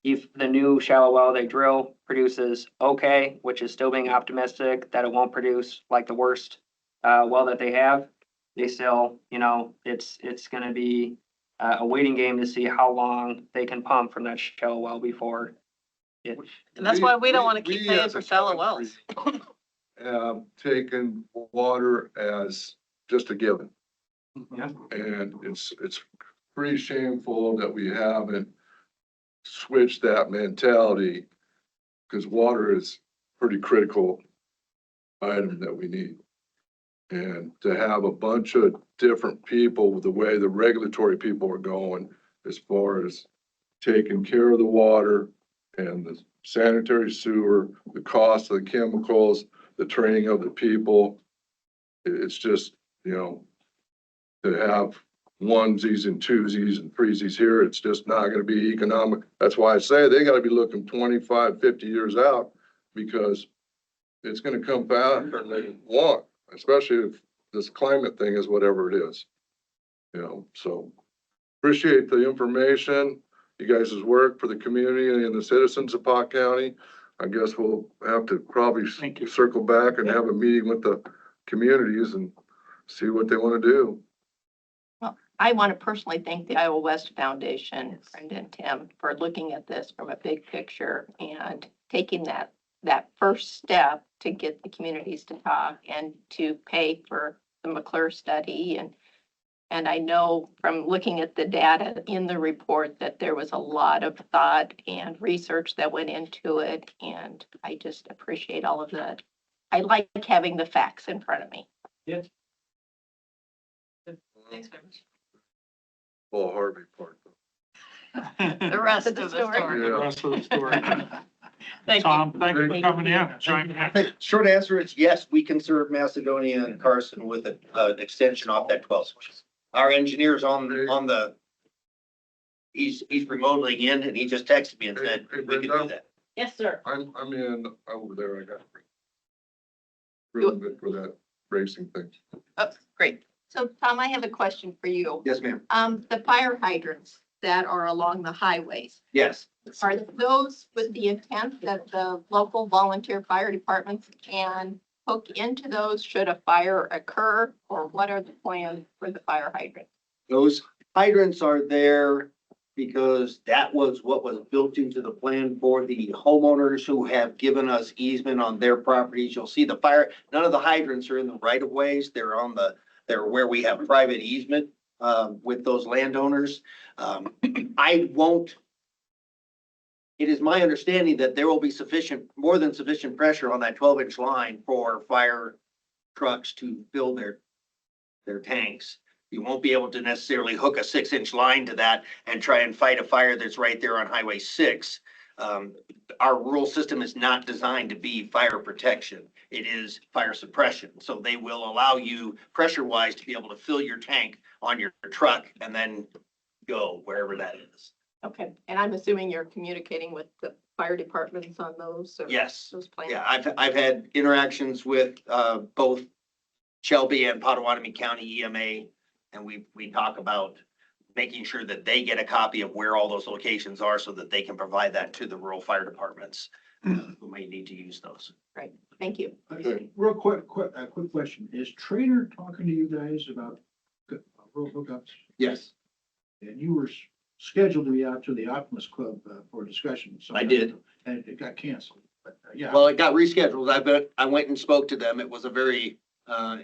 Speaker 12: If the new shallow well they drill produces okay, which is still being optimistic that it won't produce like the worst well that they have, they still, it's gonna be a waiting game to see how long they can pump from that shallow well before it.
Speaker 11: And that's why we don't wanna keep paying
Speaker 1: as
Speaker 11: for
Speaker 1: a
Speaker 11: shallow
Speaker 1: country
Speaker 11: wells.
Speaker 1: Have taken water as just a given.
Speaker 12: Yeah.
Speaker 1: And it's pretty shameful that we haven't switched that mentality, because water is pretty critical item that we need. And to have a bunch of different people, with the way the regulatory people are going, as far as taking care of the water and the sanitary sewer, the cost of the chemicals, the training of the people, it's just, to have onesies and twosies and threesies here, it's just not gonna be economic. That's why I say they gotta be looking 25, 50 years out, because it's gonna come faster than they want, especially if this climate thing is whatever it is. So appreciate the information, you guys' work for the community and the citizens of Pot County. I guess we'll have to probably
Speaker 13: Thank you.
Speaker 1: circle back and have a meeting with the communities and see what they wanna do.
Speaker 2: I want to personally thank the Iowa West Foundation, Brenda and Tim, for looking at this from a big picture and taking that first step to get the communities to talk and to pay for the McClure study. And I know from looking at the data in the report that there was a lot of thought and research that went into it. And I just appreciate all of that. I like having the facts in front of me.
Speaker 11: Thanks very much.
Speaker 1: Paul Harvey part.
Speaker 2: The rest of the story.
Speaker 13: The rest of the story.
Speaker 2: Thank you.
Speaker 13: Tom, thank you for coming in and chiming in.
Speaker 14: Short answer is yes, we can serve Macedonia and Carson with an extension off that 12 switch. Our engineer's on the, he's remodeling in and he just texted me and said,
Speaker 1: Hey,
Speaker 14: we can do
Speaker 1: Brenda?
Speaker 14: that.
Speaker 7: Yes, sir.
Speaker 1: I'm in over there. I got really good for that racing thing.
Speaker 2: Oh, great. So Tom, I have a question for you.
Speaker 14: Yes, ma'am.
Speaker 2: The fire hydrants that are along the highways,
Speaker 14: Yes.
Speaker 2: are those with the intent that the local volunteer fire departments can hook into those should a fire occur? Or what are the plans for the fire hydrant?
Speaker 14: Those hydrants are there because that was what was built into the plan for the homeowners who have given us easement on their properties. You'll see the fire, none of the hydrants are in the right of ways. They're where we have private easement with those landowners. It is my understanding that there will be more than sufficient pressure on that 12-inch line for fire trucks to fill their tanks. You won't be able to necessarily hook a 6-inch line to that and try and fight a fire that's right there on Highway 6. Our rural system is not designed to be fire protection. It is fire suppression. So they will allow you pressure-wise to be able to fill your tank on your truck and then go wherever that is.
Speaker 2: Okay, and I'm assuming you're communicating with the fire departments on those? Or
Speaker 14: Yes.
Speaker 2: those plans?
Speaker 14: Yeah, I've had interactions with both Shelby and Potawatomi County EMA, and we talk about making sure that they get a copy of where all those locations are so that they can provide that to the rural fire departments who may need to use those.
Speaker 2: Right, thank you.
Speaker 1: Okay.
Speaker 5: Real quick question. Is Trainer talking to you guys about rural hookups?
Speaker 14: Yes,
Speaker 5: And you were scheduled to be out to the Optimus Club for a discussion. So
Speaker 14: I did.
Speaker 5: And it got canceled, but yeah.
Speaker 14: well, it got rescheduled. I went and spoke to them. It was a very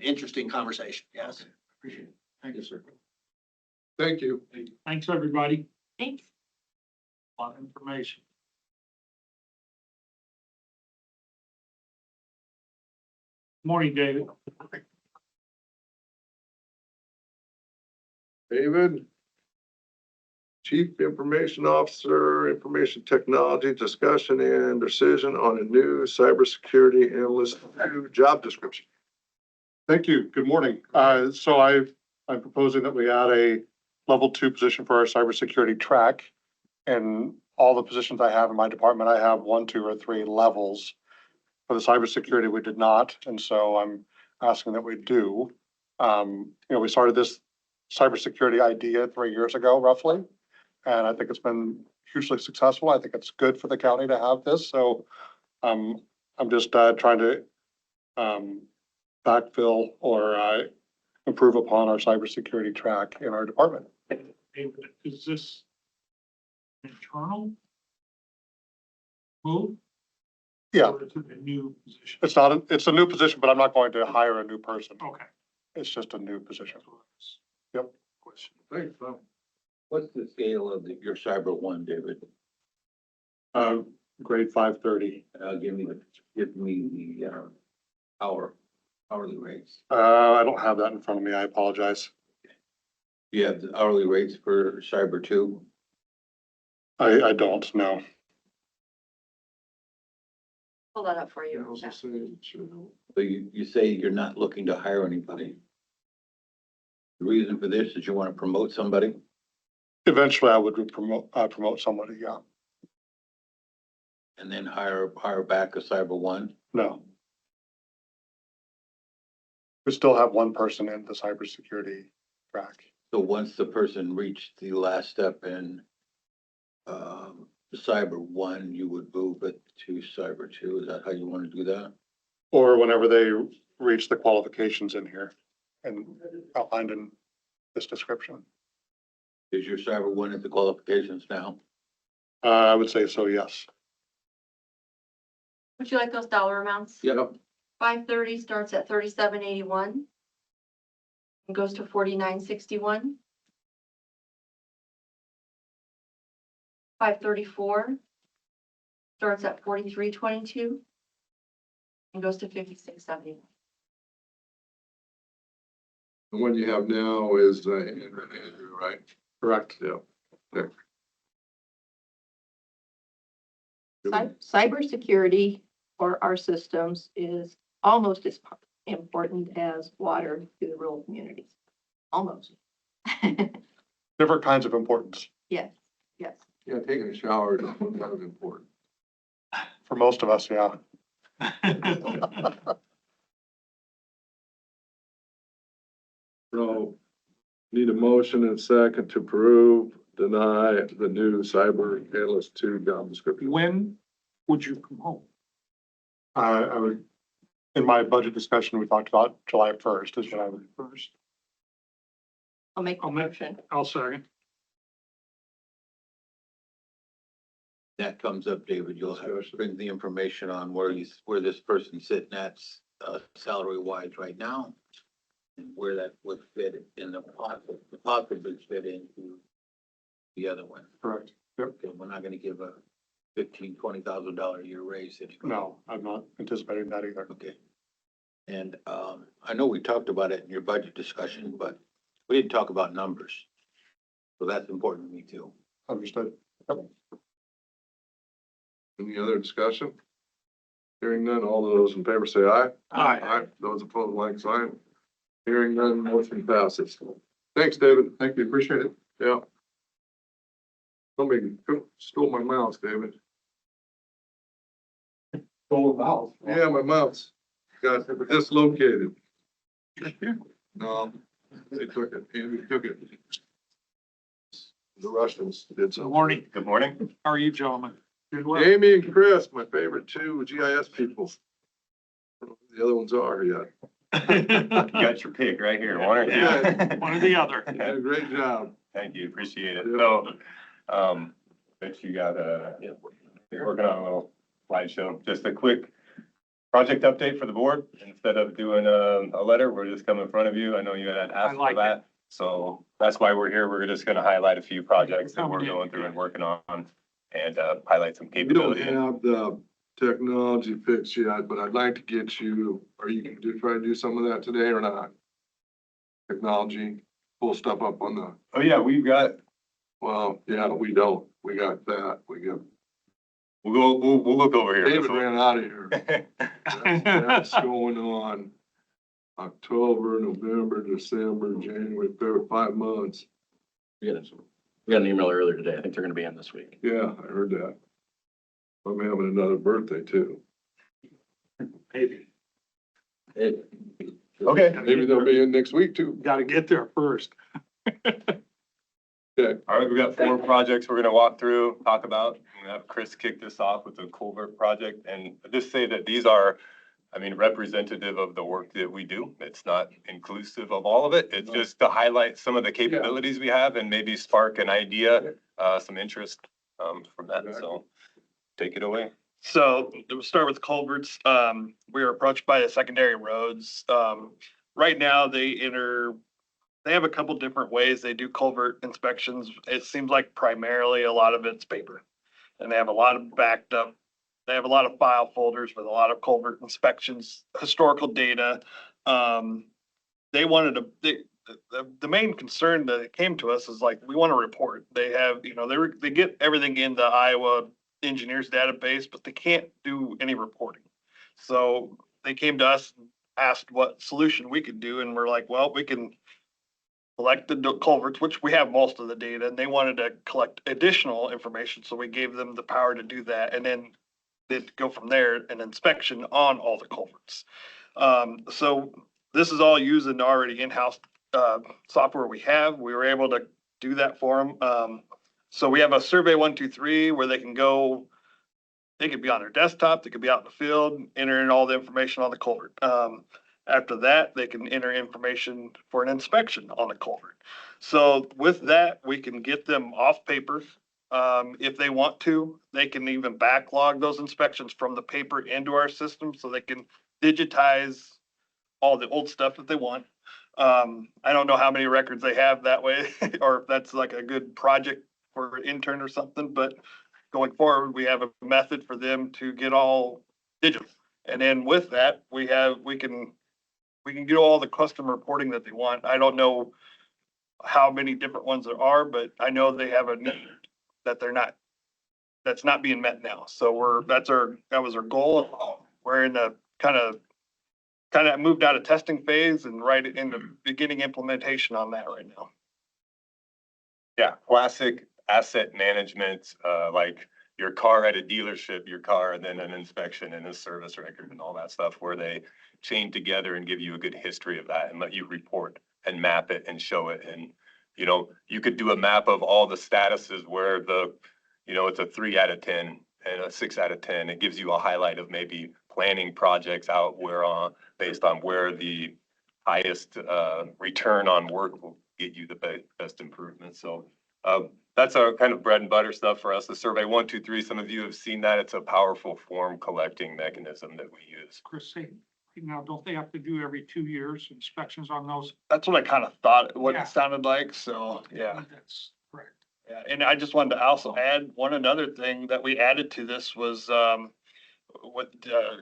Speaker 14: interesting conversation. Yes.
Speaker 5: Okay, appreciate it. Thank you, sir.
Speaker 1: Thank you.
Speaker 13: Thanks, everybody.
Speaker 2: Thanks.
Speaker 13: A lot of information. Morning, David.
Speaker 1: David. Chief Information Officer, Information Technology, discussion and decision on a new cybersecurity analyst job description.
Speaker 15: Thank you. Good morning. So I'm proposing that we add a level 2 position for our cybersecurity track. And all the positions I have in my department, I have 1, 2, or 3 levels. For the cybersecurity, we did not. And so I'm asking that we do. We started this cybersecurity idea 3 years ago, roughly. And I think it's been hugely successful. I think it's good for the county to have this. So I'm just trying to backfill or improve upon our cybersecurity track in our department.
Speaker 13: David, is this internal move?
Speaker 15: Yeah,
Speaker 13: Or is it a new position?
Speaker 15: it's a new position, but I'm not going to hire a new person.
Speaker 13: Okay.
Speaker 15: It's just a new position.
Speaker 13: Yep. Question.
Speaker 1: Thanks, Tom.
Speaker 10: What's the scale of your cyber one, David?
Speaker 15: Grade 530.
Speaker 10: Give me the hourly rates.
Speaker 15: I don't have that in front of me. I apologize.
Speaker 10: You have the hourly rates for cyber two?
Speaker 15: I don't know.
Speaker 2: Pull that up for
Speaker 1: Yeah, I
Speaker 2: you.
Speaker 1: was just saying, sure.
Speaker 10: So you say you're not looking to hire anybody. The reason for this is you want to promote somebody?
Speaker 15: Eventually, I would promote somebody. Yeah.
Speaker 10: And then hire back a cyber one?
Speaker 15: No. We still have one person in the cybersecurity track.
Speaker 10: So once the person reached the last step in the cyber one, you would move it to cyber two. Is that how you want to do that?
Speaker 15: Or whenever they reach the qualifications in here and outlined in this description.
Speaker 10: Is your cyber one at the qualifications now?
Speaker 15: I would say so, yes.
Speaker 4: Would you like those dollar amounts?
Speaker 1: Yeah.
Speaker 4: 530 starts at 3781 and goes to 4961. 534 starts at 4322 and goes to 5671.
Speaker 1: The one you have now is, Andrew, right?
Speaker 15: Correct.
Speaker 1: Yeah. Okay.
Speaker 2: Cybersecurity for our systems is almost as important as water to the rural communities. Almost.
Speaker 15: Different kinds of importance
Speaker 2: Yes, yes.
Speaker 1: Yeah, taking a shower is kind of important.
Speaker 15: for most of us, yeah.
Speaker 1: So need a motion and second to approve, deny the new cyber analyst 2 job description.
Speaker 13: When would you come home?
Speaker 15: I would, in my budget discussion, we talked about July 1st is what I would.
Speaker 13: First,
Speaker 2: I'll make the
Speaker 13: I'll make-
Speaker 2: motion.
Speaker 13: I'll second.
Speaker 10: That comes up, David, you'll have to bring the information on where this person's sitting at, salary wise right now. And where that would fit in possibly fit into the other one.
Speaker 15: Correct. Yep.
Speaker 10: Okay, we're not gonna give a $15,000-$20,000 a year raise anyway.
Speaker 15: No, I'm not anticipating that either.
Speaker 10: Okay. And, I know we talked about it in your budget discussion, but we didn't talk about numbers. So that's important to me too.
Speaker 15: Understood. Yep.
Speaker 1: Any other discussion? Hearing none, all of those in favor say aye.
Speaker 13: Aye.
Speaker 1: Those opposed, like sign. Hearing none, motion passes. Thanks, David.
Speaker 15: Thank you, appreciate it.
Speaker 1: Yeah. Somebody stole my mouse, David.
Speaker 15: Full of mouth.
Speaker 1: Yeah, my mouse got dislocated. No, they took it. Andy took it. The Russians did
Speaker 13: Good
Speaker 1: so.
Speaker 13: morning.
Speaker 10: Good morning.
Speaker 13: How are you, gentlemen? Good. Well.
Speaker 1: Amy and Chris, my favorite two GIS people. I don't know who the other ones are yet.
Speaker 16: Got your pick right here, one or the
Speaker 1: Yeah.
Speaker 16: other.
Speaker 13: One or the other.
Speaker 1: You did a great job.
Speaker 16: Thank you, appreciate it.
Speaker 1: Yeah.
Speaker 16: So, bet you got, you're working on a little slideshow. Just a quick project update for the board. Instead of doing a letter, we're just coming in front of you. I know you had asked
Speaker 13: like
Speaker 16: for that. So that's why we're here. We're just gonna highlight a few projects that we're
Speaker 13: Coming in.
Speaker 16: going through and working on and, highlight some
Speaker 1: We don't
Speaker 16: capability.
Speaker 1: have the technology fixed yet, but I'd like to get you, are you gonna try to do some of that today or not? Technology, pull stuff up on the,
Speaker 16: Oh, yeah, we've got,
Speaker 1: well, yeah, we don't. We got that.
Speaker 16: we'll look over here.
Speaker 1: David ran out of here. That's going on October, November, December, January, February, 5 months.
Speaker 17: We got an email earlier today. I think they're gonna be in this week.
Speaker 1: Yeah, I heard that. I'm having another birthday too.
Speaker 13: Maybe.
Speaker 16: Okay.
Speaker 1: Maybe they'll be in next week too.
Speaker 13: Got to get there first.
Speaker 1: Okay.
Speaker 16: All right, we got 4 projects we're gonna walk through, talk about. I'm gonna have Chris kick this off with the culvert project and just say that these are, I mean, representative of the work that we do. It's not inclusive of all of it. It's just to highlight some of the capabilities we have and maybe spark an idea, some interest, from that. So take it away.
Speaker 18: So we'll start with culverts. We are approached by the secondary roads. Right now, they have a couple different ways they do culvert inspections. It seems like primarily a lot of it's paper. And they have a lot of they have a lot of file folders with a lot of culvert inspections, historical data. They wanted the main concern that came to us is like, we want to report. They have, they get everything in the Iowa engineers database, but they can't do any reporting. So they came to us and asked what solution we could do. And we're like, well, we can collect the culverts, which we have most of the data, and they wanted to collect additional information. So we gave them the power to do that. And then they'd go from there, an inspection on all the culverts. So this is all using already in-house software we have. We were able to do that for them. So we have a survey 123 where they can go, they could be on their desktop, they could be out in the field, enter in all the information on the culvert. After that, they can enter information for an inspection on the culvert. So with that, we can get them off paper. If they want to, they can even backlog those inspections from the paper into our system so they can digitize all the old stuff that they want. I don't know how many records they have that way, or if that's like a good project for an intern or something, but going forward, we have a method for them to get all digital. And then with that, we can get all the custom reporting that they want. I don't know how many different ones there are, but I know they have a need that that's not being met now. So that was our goal. We're in the kind of moved out of testing phase and right in the beginning implementation on that right now.
Speaker 16: Yeah, classic asset management, like your car at a dealership, your car, and then an inspection and a service record and all that stuff, where they chain together and give you a good history of that and let you report and map it and show it. And, you could do a map of all the statuses where it's a 3 out of 10 and a 6 out of 10. It gives you a highlight of maybe planning projects out based on where the highest return on work will get you the best improvement. So that's our kind of bread and butter stuff for us. The survey 1, 2, 3. Some of you have seen that. It's a powerful form collecting mechanism that we use.
Speaker 13: Chris, now, don't they have to do every 2 years inspections on those?
Speaker 18: That's what I kind of thought, what
Speaker 13: Yeah.
Speaker 18: it sounded like. So, yeah.
Speaker 13: That's correct.
Speaker 18: Yeah, and I just wanted to also add another thing that we added to this was, with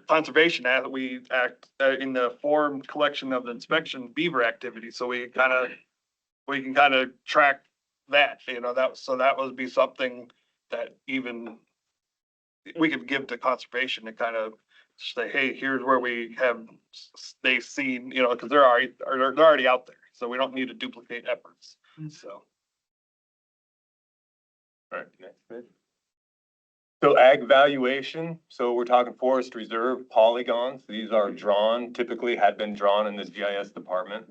Speaker 18: conservation, we act in the form collection of the inspection beaver activity. So we can kind of track that, that would be something that even we could give to conservation to kind of say, hey, here's where they've seen, because they're already out there. So we don't need to duplicate efforts. So.
Speaker 16: All right, next bit. So ag valuation, so we're talking forest reserve polygons. These are typically had been drawn in the GIS department.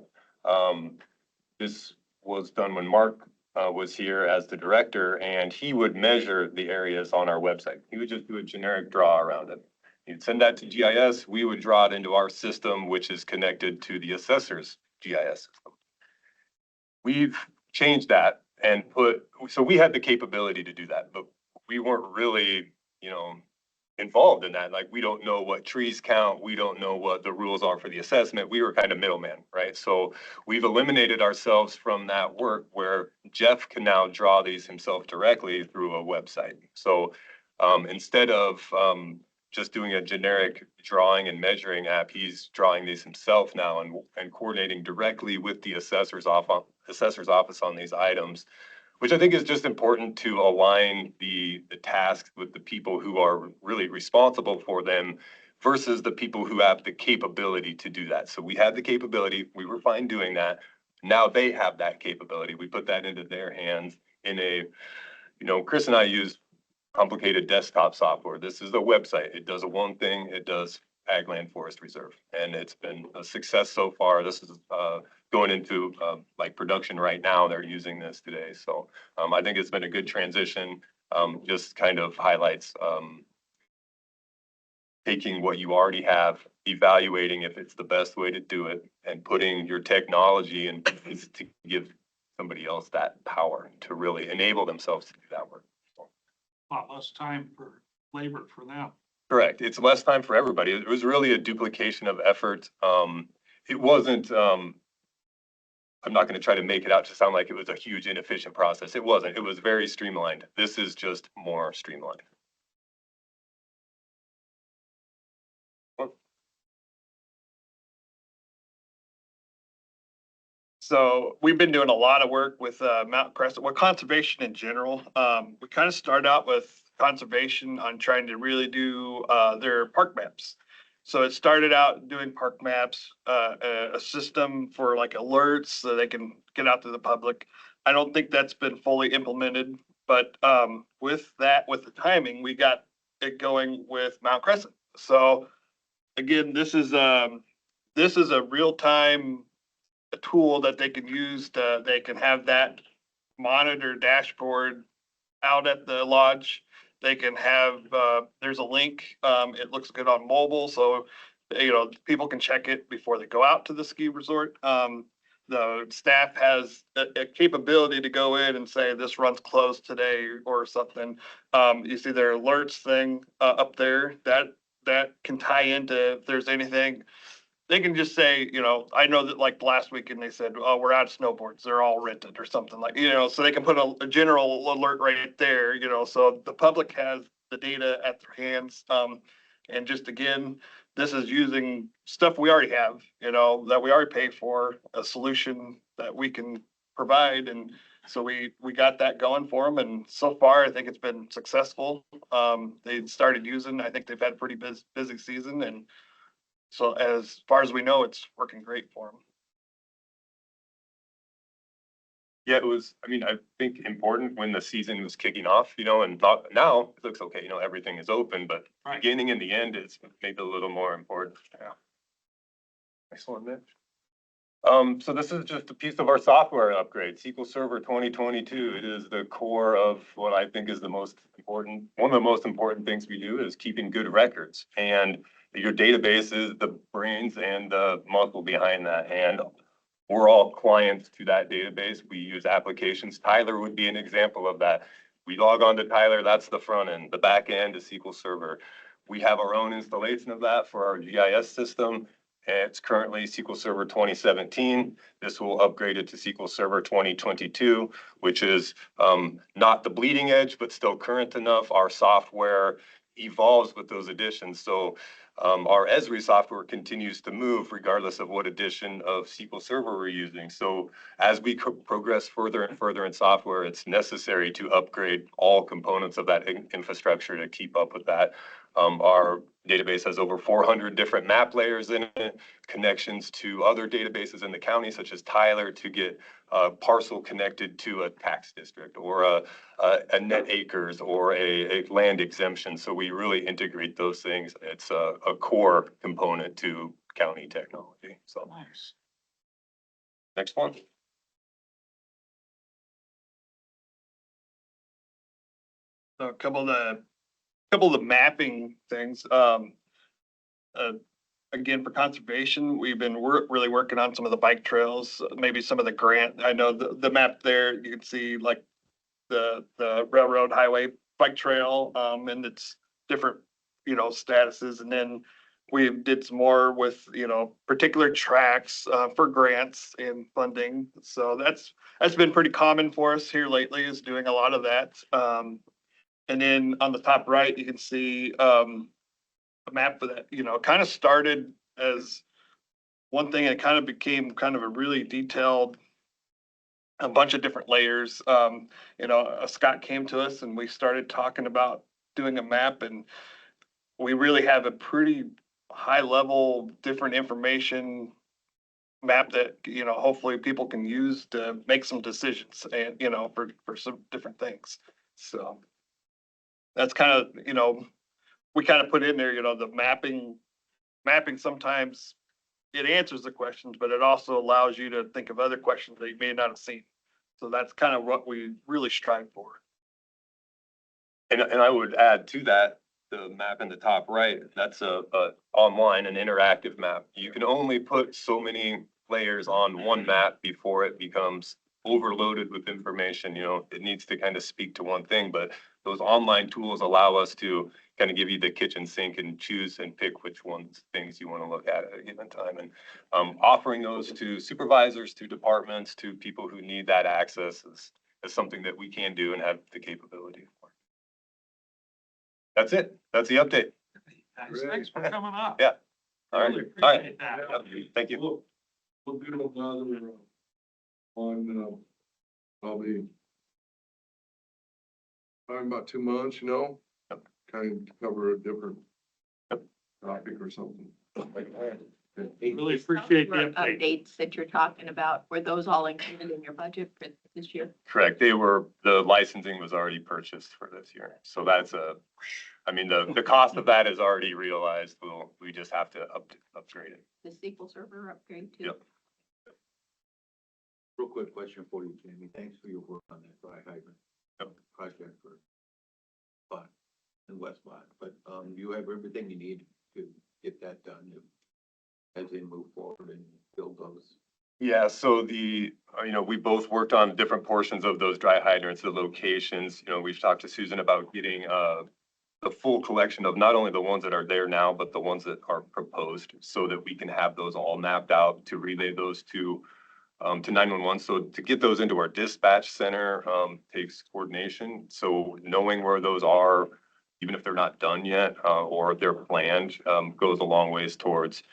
Speaker 16: This was done when Mark was here as the director, and he would measure the areas on our website. He would just do a generic draw around it. He'd send that to GIS, we would draw it into our system, which is connected to the assessor's GIS system. We've changed that and so we had the capability to do that, but we weren't really, involved in that. Like, we don't know what trees count. We don't know what the rules are for the assessment. We were kind of middleman, right? So we've eliminated ourselves from that work where Jeff can now draw these himself directly through a website. So instead of just doing a generic drawing and measuring app, he's drawing these himself now and coordinating directly with the assessor's office on these items, which I think is just important to align the tasks with the people who are really responsible for them versus the people who have the capability to do that. So we had the capability, we were fine doing that. Now they have that capability. We put that into their hands in Chris and I use complicated desktop software. This is a website. It does one thing. It does Ag Land Forest Reserve, and it's been a success so far. This is going into production right now. They're using this today. So I think it's been a good transition. Just kind of highlights taking what you already have, evaluating if it's the best way to do it, and putting your technology in place to give somebody else that power to really enable themselves to do that work.
Speaker 13: A lot less time for labor for them.
Speaker 16: Correct. It's less time for everybody. It was really a duplication of effort. It wasn't, I'm not going to try to make it out to sound like it was a huge inefficient process. It wasn't. It was very streamlined. This is just more streamlined.
Speaker 18: So we've been doing a lot of work with Mount Crescent, conservation in general. We kind of started out with conservation on trying to really do their park maps. So it started out doing park maps, a system for like alerts so they can get out to the public. I don't think that's been fully implemented, but with the timing, we got it going with Mount Crescent. So again, this is a real-time tool that they can use they can have that monitor dashboard out at the lodge. They can have, there's a link, it looks good on mobile. So people can check it before they go out to the ski resort. The staff has a capability to go in and say, this run's closed today or something. You see their alerts thing up there, that can tie into if there's anything. They can just say, I know that like last weekend they said, oh, we're out of snowboards. They're all rented or something like, so they can put a general alert right there, so the public has the data at their hands. And just again, this is using stuff we already have, that we already pay for, a solution that we can provide. And so we got that going for them. And so far, I think it's been successful. They started using, I think they've had a pretty busy season. And so as far as we know, it's working great for them.
Speaker 16: Yeah, it was, I mean, I think important when the season was kicking off, and not, now it looks okay, everything is open, but
Speaker 18: Right.
Speaker 16: beginning and the end is maybe a little more important.
Speaker 18: Yeah.
Speaker 16: Excellent, Mitch. So this is just a piece of our software upgrade, SQL Server 2022. It is the core of what I think is the most important, one of the most important things we do is keeping good records. And your database is the brains and the muscle behind that. And we're all clients to that database. We use applications. Tyler would be an example of that. We log on to Tyler, that's the front end. The back end is SQL Server. We have our own installation of that for our GIS system. It's currently SQL Server 2017. This will upgrade it to SQL Server 2022, which is not the bleeding edge, but still current enough. Our software evolves with those additions. So our Esri software continues to move regardless of what edition of SQL Server we're using. So as we progress further and further in software, it's necessary to upgrade all components of that infrastructure to keep up with that. Our database has over 400 different map layers in it, connections to other databases in the county, such as Tyler, to get a parcel connected to a tax district or a net acres or a land exemption. So we really integrate those things. It's a core component to county technology. So
Speaker 18: Nice.
Speaker 16: Next one.
Speaker 18: So a couple of the mapping things. Again, for conservation, we've been really working on some of the bike trails, maybe some of the grant. I know the map there, you can see like the railroad highway bike trail, and it's different, statuses. And then we did some more with, particular tracks, for grants and funding. So that's been pretty common for us here lately, is doing a lot of that. And then on the top right, you can see, a map that, kind of started as one thing and kind of became kind of a really detailed, a bunch of different layers. Scott came to us and we started talking about doing a map, and we really have a pretty high level, different information map that, hopefully people can use to make some decisions and, for some different things. So that's kind of, we kind of put in there, the mapping sometimes it answers the questions, but it also allows you to think of other questions that you may not have seen. So that's kind of what we really strive for.
Speaker 16: And I would add to that, the map in the top right, that's a online, an interactive map. You can only put so many layers on one map before it becomes overloaded with information. It needs to kind of speak to one thing, but those online tools allow us to kind of give you the kitchen sink and choose and pick which things you want to look at a given time. And offering those to supervisors, to departments, to people who need that access is something that we can do and have the capability for. That's it. That's the update.
Speaker 13: Thanks for coming up.
Speaker 16: Yeah. All right.
Speaker 13: Really
Speaker 16: All right.
Speaker 13: appreciate that.
Speaker 16: Yep. Thank you.
Speaker 1: We'll do another on, probably about 2 months, kind of cover a different topic or something.
Speaker 13: Really appreciate the
Speaker 2: Customer
Speaker 13: update.
Speaker 2: updates that you're talking about, were those all included in your budget for this year?
Speaker 16: Correct. The licensing was already purchased for this year. So that's the cost of that is already realized. We just have to upgrade it.
Speaker 2: The SQL Server upgrade too?
Speaker 16: Yep.
Speaker 10: Real quick question for you, Jamie. Thanks for your work on that dry hydrant project for Spot and West Spot. But you have everything you need to get that done. as they move forward and build those?
Speaker 16: Yeah, so we both worked on different portions of those dry hydrants, the locations. We've talked to Susan about getting the full collection of not only the ones that are there now, but the ones that are proposed, so that we can have those all mapped out to relay those to 911. So to get those into our dispatch center takes coordination. So knowing where those are, even if they're not done yet or they're planned, goes a long ways towards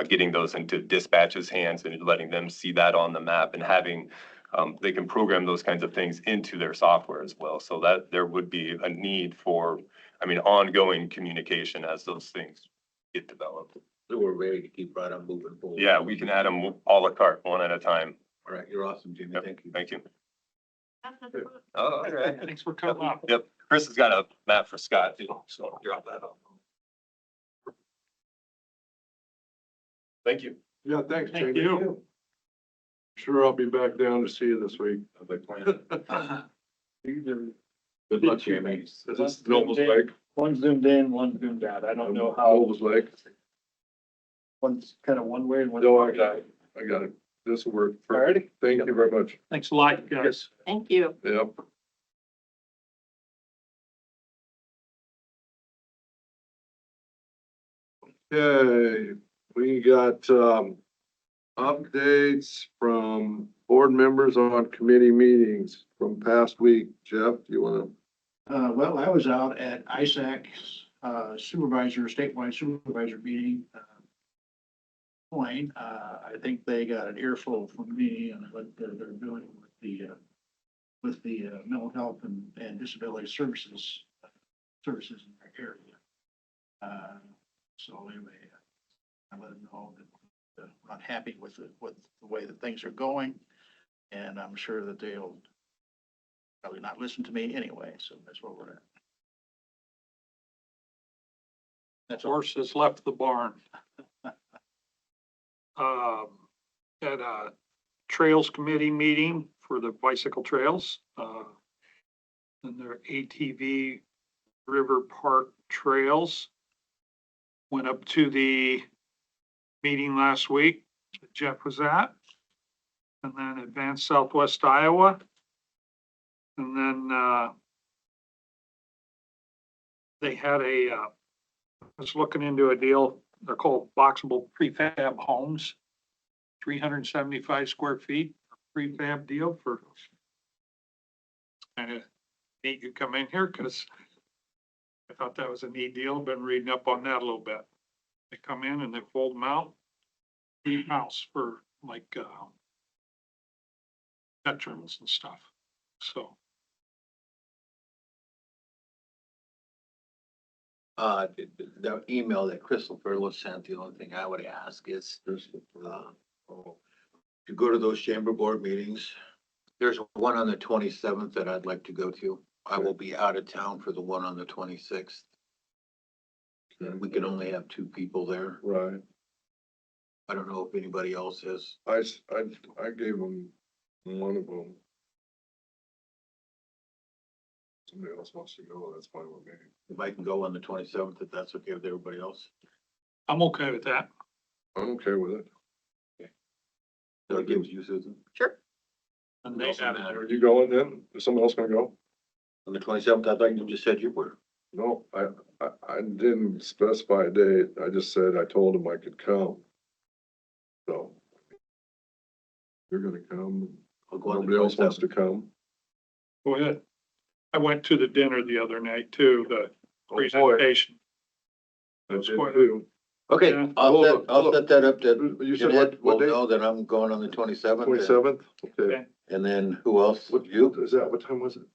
Speaker 16: getting those into dispatch's hands and letting them see that on the map and having they can program those kinds of things into their software as well. So that there would be a need for, ongoing communication as those things get developed.
Speaker 10: So we're ready to keep right on moving forward.
Speaker 16: Yeah, we can add them à la carte, one at a time.
Speaker 10: All right, you're awesome, Jimmy.
Speaker 16: Yep,
Speaker 10: Thank you.
Speaker 16: thank you. Oh, okay.
Speaker 13: Thanks for coming up.
Speaker 16: Yep, Chris has got a map for Scott too, so drop that off. Thank you.
Speaker 1: Yeah, thanks,
Speaker 13: Thank
Speaker 1: Jamie.
Speaker 13: you.
Speaker 1: Sure, I'll be back down to see you this week.
Speaker 10: Good luck, Jamie.
Speaker 1: Is this Nobles Lake?
Speaker 5: One's zoomed in, one's zoomed out. I don't know how,
Speaker 1: Nobles Lake?
Speaker 5: one's kind of one way and one's.
Speaker 1: No, I got it. This will work.
Speaker 5: Alrighty.
Speaker 1: Thank you very much.
Speaker 13: Thanks a lot, you guys.
Speaker 2: Thank you.
Speaker 1: Yep. Okay, we got, updates from board members on committee meetings from past week. Jeff, do you wanna?
Speaker 5: Well, I was out at ISAC's statewide supervisor meeting. I think they got an earful from me on what they're doing with the mental health and disability services in their area. So anyway, I let them know that I'm not happy with the way that things are going, and I'm sure that they'll probably not listen to me anyway, so that's where we're at. That's all.
Speaker 13: Horse has left the barn. At a Trails Committee meeting for the bicycle trails, and their ATV River Park Trails. Went up to the meeting last week that Jeff was at, and then Advanced Southwest Iowa. And then, they had I was looking into a deal, they're called boxable prefab homes. 375 square feet, prefab deal for. Kind of neat you come in here, cause I thought that was a neat deal. Been reading up on that a little bit. They come in and they fold them out. Neat house for like, veterans and stuff, so.
Speaker 10: The email that Crystal Furlow sent, the only thing I would ask is, to go to those chamber board meetings. There's one on the 27th that I'd like to go to. I will be out of town for the one on the 26th. And we can only have 2 people there.
Speaker 1: Right.
Speaker 10: I don't know if anybody else has.
Speaker 1: I gave them one of them. Somebody else wants to go, that's fine with me.
Speaker 10: If I can go on the 27th, if that's okay with everybody else.
Speaker 13: I'm okay with that.
Speaker 1: I'm okay with it.
Speaker 10: That gives you, Susan.
Speaker 2: Sure.
Speaker 13: And they had it.
Speaker 1: Are you going then? Is someone else gonna go?
Speaker 10: On the 27th, I thought you just said you were.
Speaker 1: No, I didn't specify a date. I just said, I told them I could come. So. You're gonna come.
Speaker 10: I'll go on the
Speaker 1: Nobody else wants
Speaker 10: 27th.
Speaker 1: to come.
Speaker 13: Go ahead. I went to the dinner the other night too, the
Speaker 1: Oh, boy.
Speaker 13: presentation.
Speaker 1: I did
Speaker 13: quite-
Speaker 1: too.
Speaker 10: Okay,
Speaker 13: Yeah.
Speaker 10: I'll set that up that
Speaker 1: You said
Speaker 10: Jeanette
Speaker 1: what
Speaker 10: will
Speaker 1: date?
Speaker 10: know that I'm going on the 27th.
Speaker 1: 27th? Okay.
Speaker 13: Okay.
Speaker 10: And then who else?
Speaker 1: What,
Speaker 10: You?
Speaker 1: is that, what time was it?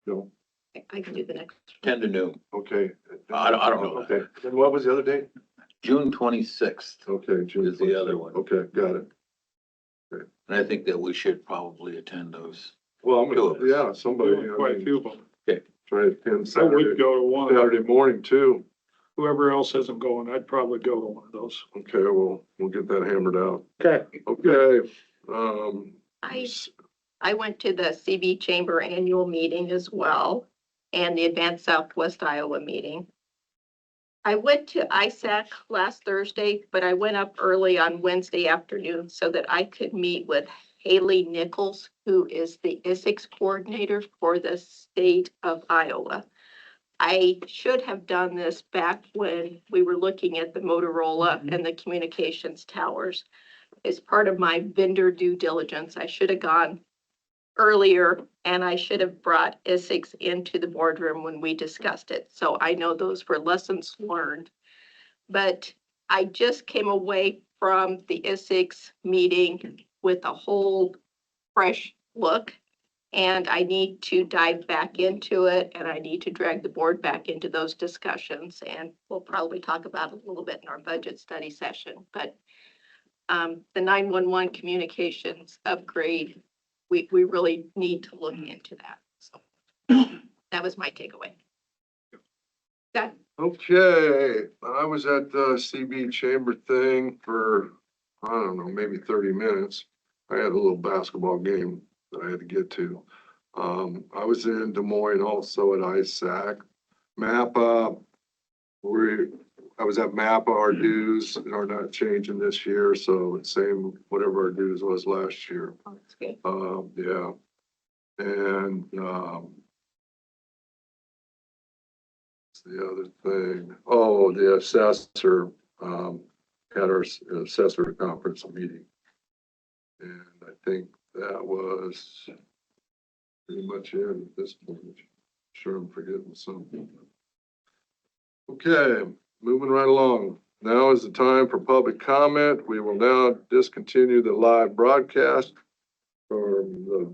Speaker 1: No,
Speaker 2: I can do the next.
Speaker 10: 10 to noon,
Speaker 1: okay.
Speaker 10: I don't know.
Speaker 1: Okay, and what was the other date?
Speaker 10: June 26th.
Speaker 1: Okay, June.
Speaker 10: Is the other one.
Speaker 1: Okay, got it.
Speaker 10: And I think that we should probably attend those.
Speaker 1: Well, I'm
Speaker 10: Two of
Speaker 1: gonna,
Speaker 10: us.
Speaker 1: yeah, somebody, I
Speaker 13: Quite a
Speaker 1: mean,
Speaker 13: few of them.
Speaker 1: try to attend
Speaker 13: I would
Speaker 1: Saturday,
Speaker 13: go to one.
Speaker 1: Saturday morning too.
Speaker 13: Whoever else isn't going, I'd probably go to one of those.
Speaker 1: Okay, we'll get that hammered out.
Speaker 13: Okay.
Speaker 1: Okay,
Speaker 2: I went to the CB Chamber annual meeting as well, and the Advanced Southwest Iowa meeting.
Speaker 6: I went to ISAC last Thursday, but I went up early on Wednesday afternoon so that I could meet with Haley Nichols, who is the ISICS coordinator for the state of Iowa. I should have done this back when we were looking at the Motorola and the communications towers. As part of my vendor due diligence, I should have gone earlier, and I should have brought ISICS into the boardroom when we discussed it. So I know those were lessons learned. But I just came away from the ISICS meeting with a whole fresh look. And I need to dive back into it, and I need to drag the board back into those discussions. And we'll probably talk about it a little bit in our budget study session. But the 911 communications upgrade, we really need to look into that. So that was my takeaway. That,
Speaker 1: Okay, I was at the CB chamber thing for, I don't know, maybe 30 minutes. I had a little basketball game that I had to get to. I was in Des Moines also at ISAC. MAPPA, I was at MAPPA, our dues are not changing this year, so it's same, whatever our dues was last year.
Speaker 6: oh, that's good.
Speaker 1: Yeah. And, the other thing, oh, the assessor, had our assessor conference meeting. And I think that was pretty much it at this point. Sure, I'm forgetting something. Okay, moving right along. Now is the time for public comment. We will now discontinue the live broadcast from the